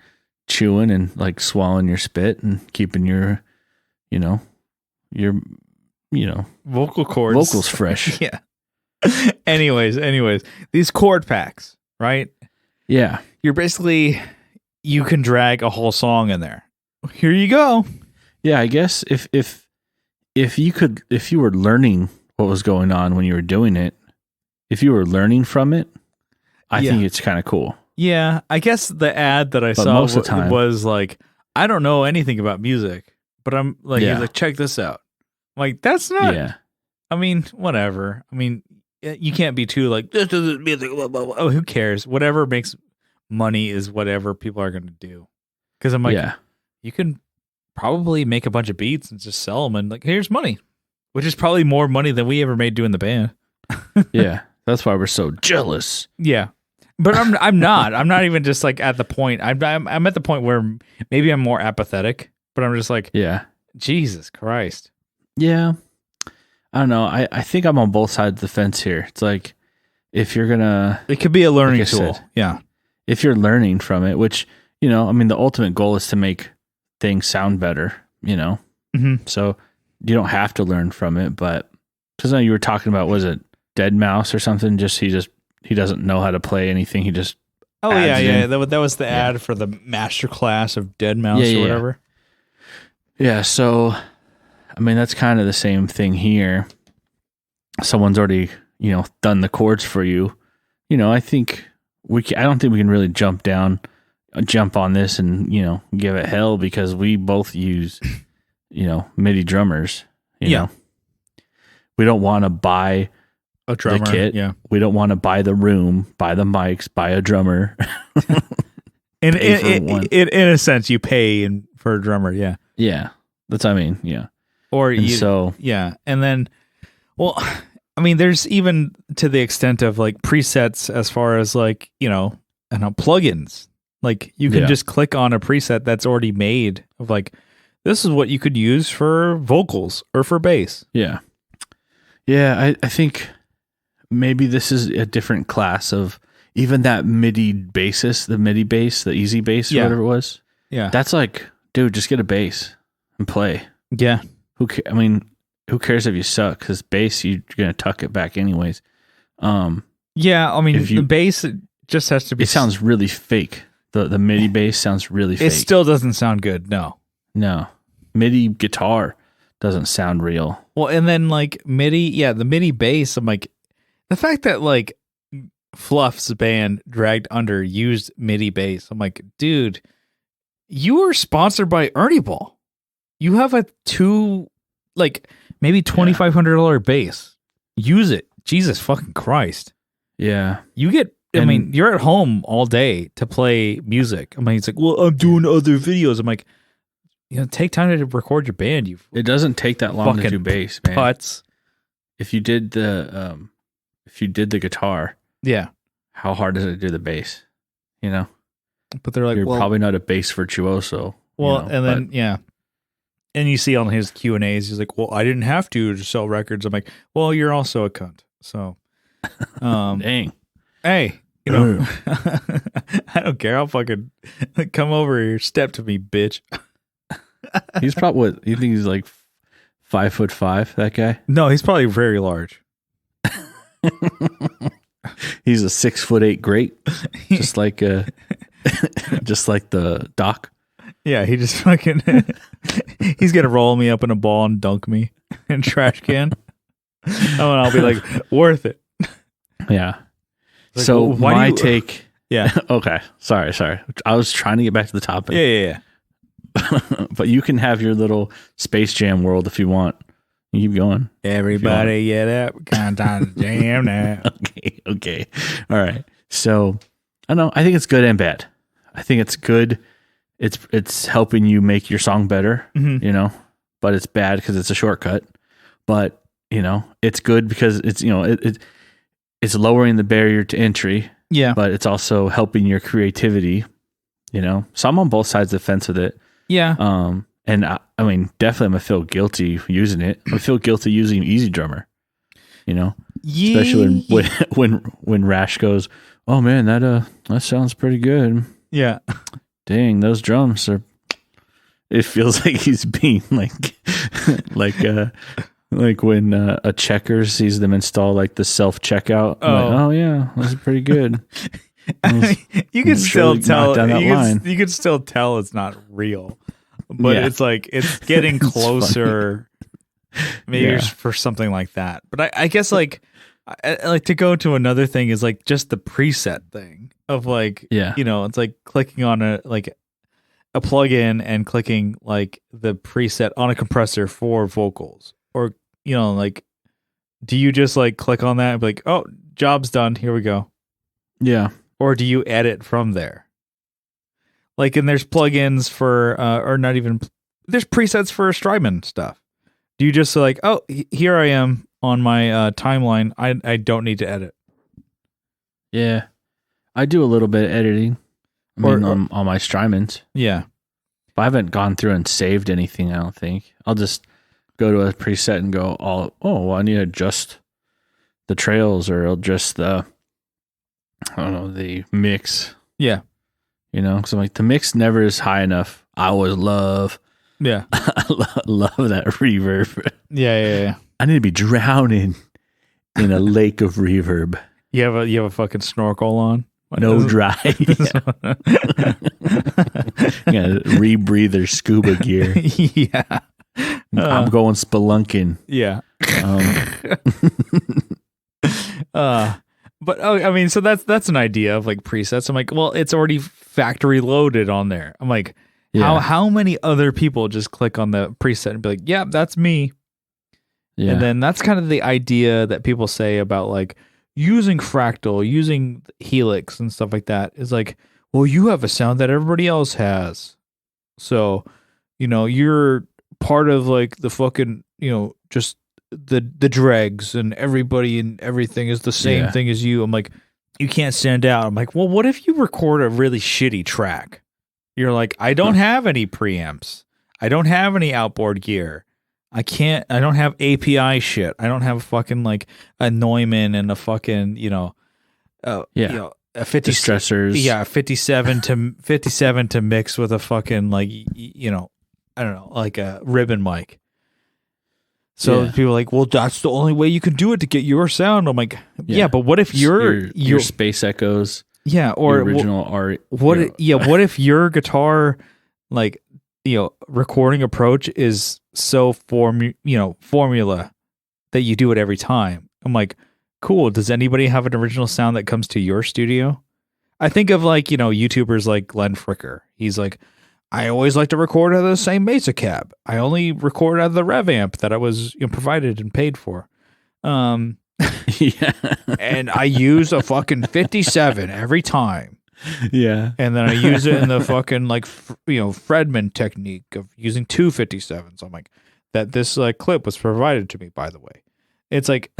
chewing and like swallowing your spit and keeping your vocal cords, vocals fresh. Yeah. Anyways, these chord packs, right? Yeah. You're basically, you can drag a whole song in there. Here you go. Yeah, I guess if you were learning what was going on when you were doing it, if you were learning from it, I think it's kind of cool. Yeah, I guess the ad that I saw most of the time was like, I don't know anything about music, but I'm like, he's like, check this out. I'm like, that's not. Yeah. I mean, whatever. I mean, you can't be too like, this is music. Blah, blah, blah. Oh, who cares? Whatever makes money is whatever people are going to do. Because I'm like, you can probably make a bunch of beats and just sell them, and like, here's money, which is probably more money than we ever made doing the band. Yeah, that's why we're so jealous. Yeah. But I'm not even just like at the point. I'm at the point where maybe I'm more apathetic, but I'm just like, Yeah. Jesus Christ. Yeah. I don't know. I think I'm on both sides of the fence here. It's like, if you're gonna, It could be a learning like I tool. said, Yeah. if you're learning from it, which, you know, I mean, the ultimate goal is to make things sound better, you know? Mm-hmm. So you don't have to learn from it, but because I know you were talking about, was it Dead Mouse or something? He doesn't know how to play anything. He just, Oh adds yeah, it yeah. in. That was the ad for the master class of Dead Mouse Yeah, or yeah. whatever. Yeah. So, I mean, that's kind of the same thing here. Someone's already, you know, done the chords for you. You know, I don't think we can really jump on this and, you know, give it hell, because we both use, you know, MIDI drummers. You know, we don't want to buy A drummer. the kit. Yeah. We don't want to buy the room, buy the mics, buy a drummer. In Pay for one. in a sense, you pay for a drummer. Yeah. Yeah. That's, I mean, yeah. Or And you, so, yeah, and then, well, I mean, there's even to the extent of like presets as far as like, you know, I don't know, plugins. Like you can Yeah. just click on a preset that's already made of like, this is what you could use for vocals or for bass. yeah. Yeah. I think maybe this is a different class of even that MIDI bassist, the MIDI bass, the easy bass or Yeah. whatever it was. Yeah. That's like, dude, just get a bass and play. Yeah. I mean, who cares if you suck? Because bass, you're gonna tuck it back anyways. Yeah. I mean, If you- the bass just has to be. It sounds really fake. The MIDI bass sounds really fake. It still doesn't sound good. No. No, MIDI guitar doesn't sound real. Well, and then like MIDI, yeah, the MIDI bass. I'm like, the fact that like Fluff's band Dragged Under used MIDI bass. I'm like, dude, you are sponsored by Ernie Ball. You have a maybe $2,500 bass. Use it. Jesus fucking Christ. Yeah, You get. I And- mean, you're at home all day to play music. I mean, it's like, well, I'm doing other videos. I'm like, you know, take time to record your band. You it doesn't take that long to fucking do bass, man. putts. If you did the guitar, Yeah, how hard is it to do the bass? You know, but they're like, you're well, probably not a bass virtuoso. well, you know, and then yeah, and you see on his Q&As, he's like, well, I didn't have to sell records. I'm like, well, you're also a cunt. So, dang. hey, you know, I don't care. I'll fucking come over here, step to me, bitch. He's probably what you think he's like 5'5", that guy? No, he's probably very large. He's a 6'8" great, just like just like the doc. Yeah, he just fucking he's gonna roll me up in a ball and dunk me in a trash can. Oh, and I'll be like, worth it. Yeah. Like, So well, why my do you- take. Yeah. Okay. Sorry. I was trying to get back to the topic. Yeah. But you can have your little Space Jam world if you want. You keep going. Everybody get up, kind of jam now. Okay. All right. So I don't know. I think it's good and bad. I think it's good. It's helping you make your song better, Mhm. you know, but it's bad because it's a shortcut. But, you know, it's good because it's, you know, it's lowering the barrier to entry, Yeah. but it's also helping your creativity, you know. So I'm on both sides of the fence with it. Yeah. And I mean, definitely I'm gonna feel guilty using it. I feel guilty using Easy Drummer, you know, especially when Rash goes, "Oh man, that sounds pretty good." Yeah. Dang, those drums are. It feels like he's being like when a checker sees them install like the self checkout. Oh. Yeah, that's pretty good. You can still surely tell. knock down that line. You can still tell it's not real, but Yeah. it's like it's getting It's closer. Maybe Yeah. for something like that. But I guess like I like to go to another thing is like just the preset thing of like Yeah. you know, it's like clicking on a plugin and clicking like the preset on a compressor for vocals, or you know, like do you just like click on that and be like, oh, job's done, here we go, Yeah. or do you edit from there? Like, and there's plugins for or not even there's presets for Strymon stuff. Do you just like, oh, here I am on my timeline, I don't need to edit? Yeah. I do a little bit of editing. On my Strymons. Yeah. But I haven't gone through and saved anything, I don't think. I'll just go to a preset and go, I need to adjust the trails or adjust the mix. Yeah. Because I'm like, the mix never is high enough. I always love Yeah. I love that reverb. Yeah. I need to be drowning in a lake of reverb. You have a fucking snorkel on? No dry. Yeah. Rebreather scuba gear. Yeah. I'm going spelunking. Yeah. But I mean, so that's an idea of like presets. I'm like, well, it's already factory loaded on there. I'm like, how many other people just click on the preset and be like, yeah, that's me. Yeah. And then that's kind of the idea that people say about like using fractal, using helix and stuff like that is like, well, you have a sound that everybody else has. So, you're part of like the fucking, just the dregs and everybody and everything is the same thing as you. I'm like, you can't stand out. I'm like, well, what if you record a really shitty track? You're like, I don't have any preamps. I don't have any outboard gear. I don't have API shit. I don't have fucking like a Neumann and a fucking, a 50 distressors. Yeah, 57 to mix with a fucking like, I don't know, like a ribbon mic. So people are like, well, that's the only way you can do it to get your sound. I'm like, yeah, but what if your Space Echoes? Yeah, or your original art. What if your guitar, like, recording approach is so formula that you do it every time? I'm like, cool. Does anybody have an original sound that comes to your studio? I think of like, YouTubers like Glenn Fricker. He's like, I always like to record out of the same Mesa cab. I only record out of the rev amp that I was provided and paid for. And I use a fucking 57 every time. Yeah. And then I use it in the fucking like, Fredman technique of using 257s. I'm like, that this clip was provided to me, by the way. It's like,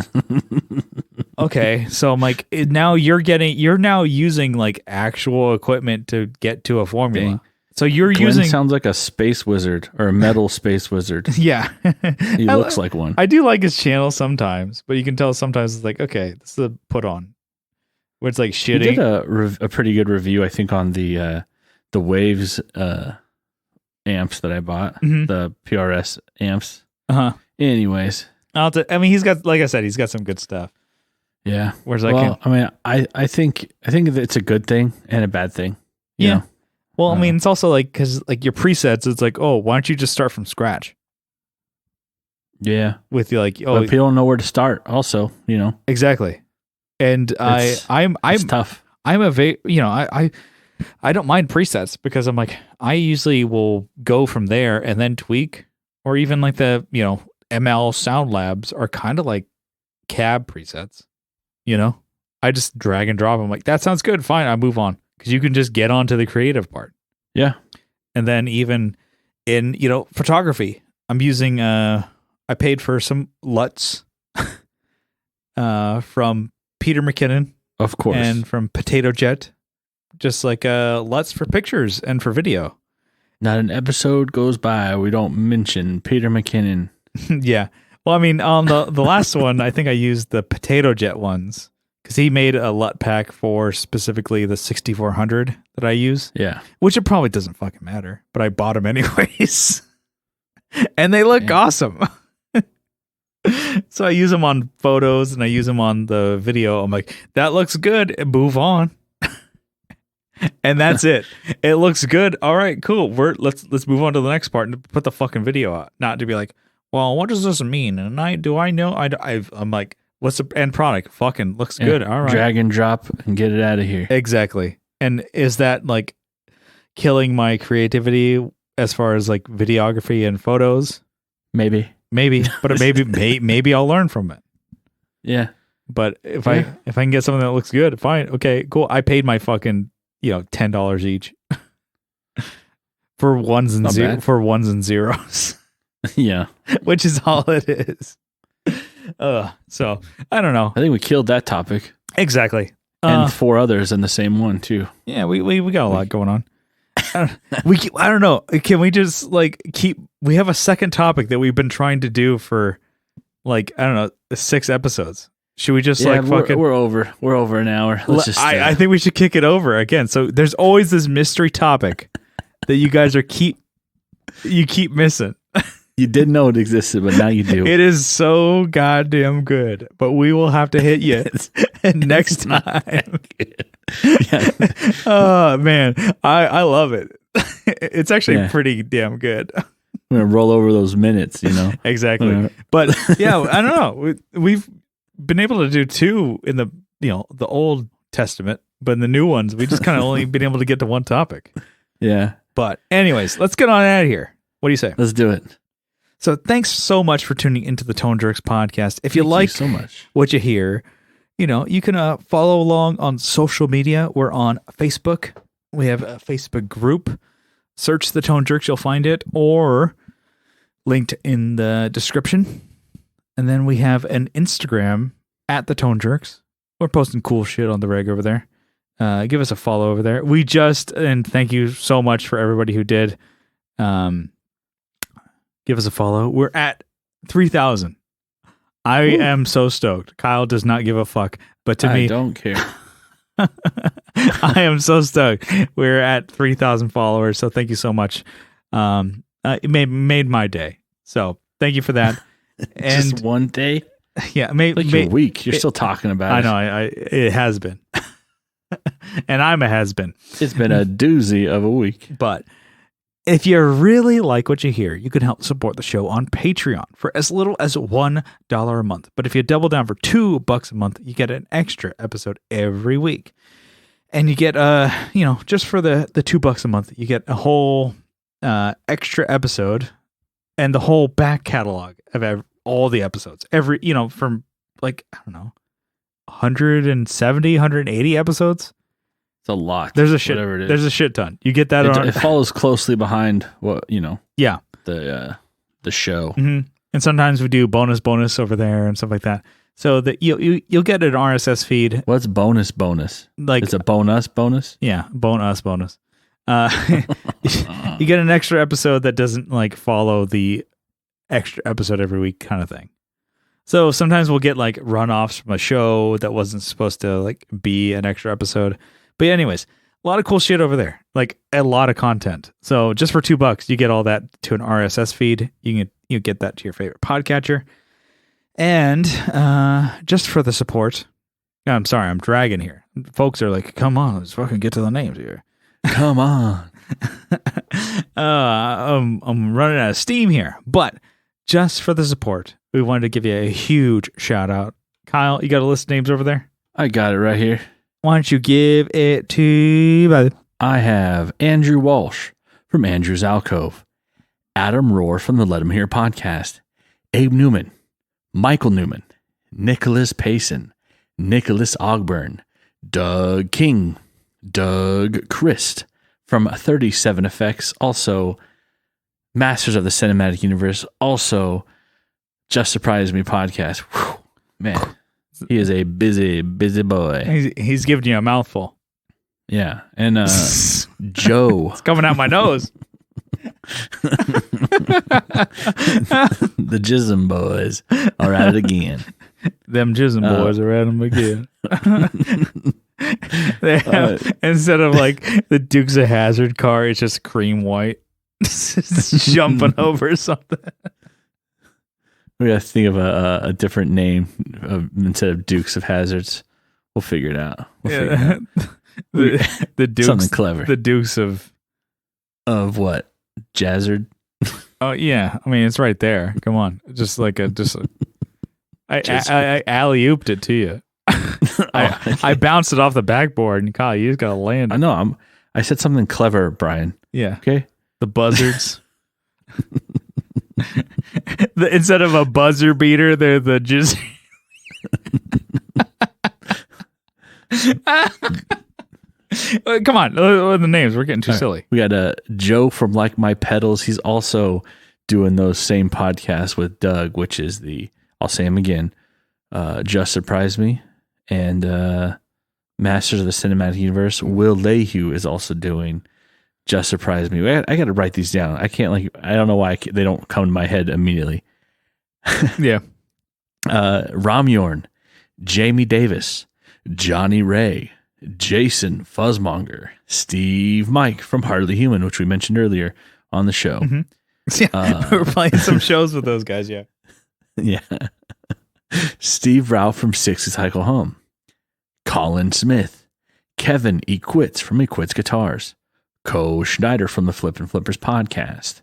okay. So I'm like, now you're now using like actual equipment to get to a formula. Dang. So you're Glenn sounds like a space wizard or a metal space wizard. Yeah. He looks like one. I do like his channel sometimes, but you can tell sometimes it's like, okay, this is a put on. Where it's like shitty. He did a pretty good review, I think, on the Waves amps that I bought, the PRS amps. Anyways. He's got, like I said, he's got some good stuff. Yeah. I think it's a good thing and a bad thing. You know? Well, it's also like, because like your presets, it's like, oh, why don't you just start from scratch? Yeah. With but people don't know where to start. Also, exactly. And I'm tough. I don't mind presets because I'm like, I usually will go from there and then tweak, or even like the ML Sound Labs are kind of like cab presets. I just drag and drop. I'm like, that sounds good. Fine, I move on. Because you can just get onto the creative part. Yeah. And then even in, photography, I'm using, I paid for some LUTs from Peter McKinnon. Of course. And from Potato Jet. Just like LUTs for pictures and for video. Not an episode goes by we don't mention Peter McKinnon. Yeah. Well, on the last one, I think I used the Potato Jet ones. Because he made a LUT pack for specifically the 6400 that I use. Yeah. Which it probably doesn't fucking matter. But I bought them anyways. And they look awesome. So I use them on photos and I use them on the video. I'm like, that looks good. Move on. And that's it. It looks good. All right, cool. Let's move on to the next part and put the fucking video out. Not to be like, well, what does this mean? And I'm like, what's the end product? Fucking looks good. All right. Drag and drop and get it out of here. Exactly. And is that like killing my creativity as far as like videography and photos? Maybe. But maybe I'll learn from it. Yeah. But if I can get something that looks good, fine. Okay, cool. I paid my fucking $10 each for ones and zeros. Yeah. Which is all it is. So I don't know. I think we killed that topic. Exactly. And 4 others in the same one too. Yeah, we got a lot going on. I don't know. Can we just we have a second topic that we've been trying to do for I don't know, 6 episodes. Should we just we're over an hour. Let's just I think we should kick it over again. So there's always this mystery topic that you guys keep missing. You didn't know it existed, but now you do. It is so goddamn good, but we will have to hit you next time. Yeah. Oh man, I love it. It's actually pretty damn good. I'm gonna roll over those minutes, Exactly. But yeah, I don't know. We've been able to do 2 in the the Old Testament, but in the new ones, we just kind of only been able to get to one topic. Yeah. But anyways, let's get on out of here. What do you say? Let's do it. So thanks so much for tuning into the Tone Jerks podcast. If you like so much what you hear, you can follow along on social media. We're on Facebook. We have a Facebook group. Search the Tone Jerks, you'll find it, or linked in the description. And then we have an Instagram at the Tone Jerks. We're posting cool shit on the reg over there. Give us a follow over there. And thank you so much for everybody who did. Give us a follow. We're at 3,000. I am so stoked. Kyle does not give a fuck, but to me, I don't care. I am so stoked. We're at 3,000 followers, so thank you so much. It made my day. So thank you for that. And just one day? Yeah, a week. You're still talking about it. I know. It has been. And I'm a has-been. It's been a doozy of a week. But if you really like what you hear, you can help support the show on Patreon for as little as $1 a month. But if you double down for $2 a month, you get an extra episode every week. And you get, just for the $2 a month, you get a whole extra episode and the whole back catalog of all the episodes. From I don't know, 170, 180 episodes. It's a lot. There's a shit. There's a shit ton. You get that. It follows closely behind what Yeah. The show. Mm-hmm. And sometimes we do bonus over there and stuff like that. So that you'll get an RSS feed. What's bonus? It's a bonus. Yeah, bonus. You get an extra episode that doesn't follow the extra episode every week kind of thing. So sometimes we'll get runoffs from a show that wasn't supposed to be an extra episode. But anyways, a lot of cool shit over there, a lot of content. So just for $2, you get all that to an RSS feed. You get that to your favorite podcatcher. And just for the support, I'm sorry, I'm dragging here. Folks are come on, let's fucking get to the names here. Come on. I'm running out of steam here. But just for the support, we wanted to give you a huge shout out. Kyle, you got a list of names over there? I got it right here. Why don't you give it to... I have Andrew Walsh from Andrew's Alcove, Adam Rohr from the Let 'Em Hear podcast, Abe Newman, Michael Newman, Nicholas Payson, Nicholas Ogburn, Doug King, Doug Christ from 37 Effects, also Masters of the Cinematic Universe, also Just Surprised Me podcast. Whew, man, he is a busy boy. He's giving you a mouthful. Yeah, and Joe. It's coming out my nose. The Jism Boys are at it again. Them Jism Boys are at them again. They have, instead of the Dukes of Hazzard car, it's just cream white. Just jumping over something. We got to think of a different name instead of Dukes of Hazzards. We'll figure it out. The Dukes, something clever. The Dukes of what? Jazzard? Oh yeah, I mean it's right there. Come on, I alley-ooped it to you. I bounced it off the backboard, and Kyle, you just gotta land it. I know. I said something clever, Brian. Yeah. Okay. The buzzards. Instead of a buzzer beater, they're the just. Come on, the names. We're getting too silly. We got Joe from Like My Pedals. He's also doing those same podcasts with Doug, which is I'll say him again, Just Surprise Me, and Masters of the Cinematic Universe. Will Leyhew is also doing. Just surprised me. I got to write these down. I can't I don't know why they don't come to my head immediately. Yeah. Ramyorn, Jamie Davis, Johnny Ray, Jason Fuzzmonger, Steve Mike from Hardly Human, which we mentioned earlier on the show. Mm-hmm. Yeah, we're playing some shows with those guys. Yeah. Yeah. Steve Rao from Six's Cycle Home, Colin Smith, Kevin Equits from Equits Guitars, Co Schneider from the Flip and Flippers podcast,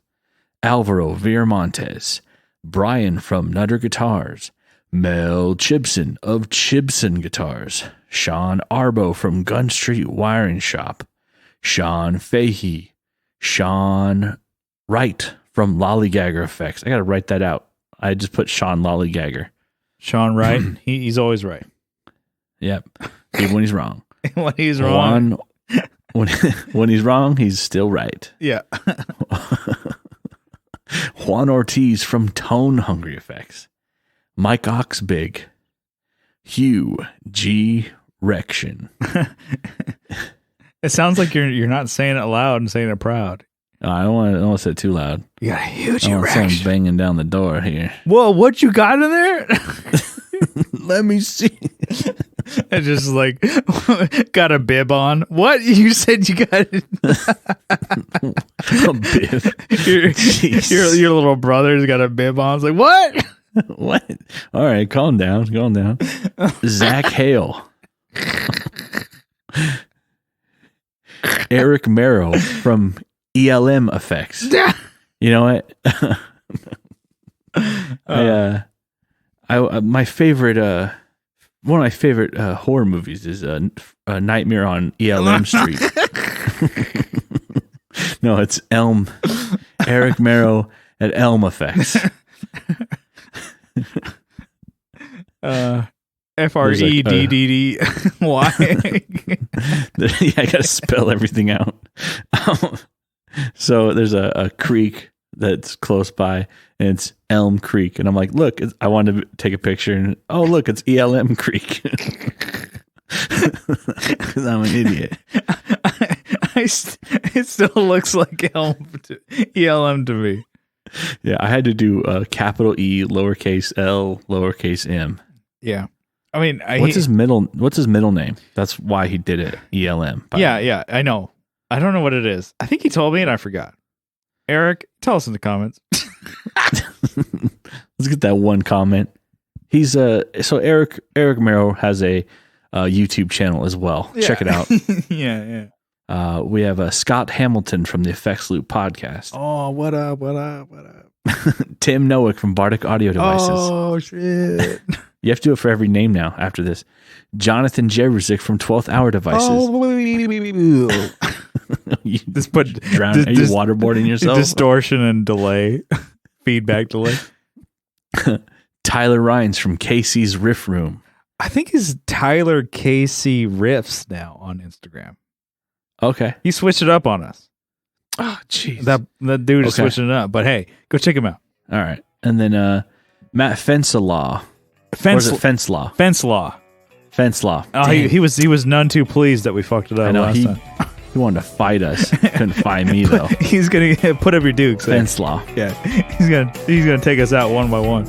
Alvaro Viramontes, Brian from Nutter Guitars, Mel Chibson of Chibson Guitars, Sean Arbo from Gun Street Wiring Shop, Sean Fahey, Sean Wright from Lollygagger Effects. I got to write that out. I just put Sean Lollygagger. Sean Wright. He's always right. Yep. Even when he's wrong. When he's wrong. When he's wrong, he's still right. Yeah. Juan Ortiz from Tone Hungry Effects, Mike Oxbig, Hugh G. Rection. It sounds like you're not saying it loud and saying it proud. I don't want to say it too loud. You got a huge I want someone erection. banging down the door here. Whoa, what you got in there? Let me see. I just like got a bib on. What? You said you got A bib. your little brother's got a bib on. I was like, what? What? All right, calm down. Calm down. Zach Hale. Eric Merrow from ELM Effects. You know what? My favorite one of my favorite horror movies is Nightmare on ELM Street. No, it's Elm. Eric Merrow at Elm Effects. FREDDDY. Yeah, I gotta spell everything out. So there's a creek that's close by, and it's Elm Creek, and I'm like, look, I wanted to take a picture, and oh look, it's ELM Creek. Because I'm an idiot. It still looks like ELM to me. Yeah, I had to do capital E, lowercase L, lowercase M. Yeah, I mean, What's his middle name? That's why he did it. ELM. Yeah, I know. I don't know what it is. I think he told me and I forgot. Eric, tell us in the comments. Let's get that one comment. He's so Eric Merrow has a YouTube channel as well. Yeah. Check it out. Yeah. We have Scott Hamilton from the Effects Loop podcast. Oh, what up? Tim Nowick from Bardic Audio Devices. Oh, shit. You have to do it for every name now after this. Jonathan Jeruzik from 12th Hour Devices. You Just put are you waterboarding yourself? Distortion and delay. Feedback delay. Tyler Rines from Casey's Riff Room. I think it's Tyler KC Riffs now on Instagram. Okay. He switched it up on us. Oh, jeez. That dude is switching it up. But hey, go check him out. All right. And then Matt Fencelaw. Fencelaw. Fencelaw. Oh, he was none too pleased that we fucked it up last time. He wanted to fight us. Couldn't fight me though. He's gonna put up your dukes. Fencelaw. Yeah. He's gonna take us out one by one.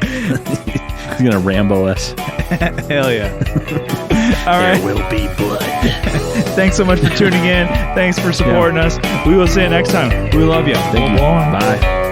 He's gonna Rambo us. Hell yeah. All right. There will be blood. Thanks so much for tuning in. Thanks for supporting us. We will see you next time. We love you. Thank you. Bye.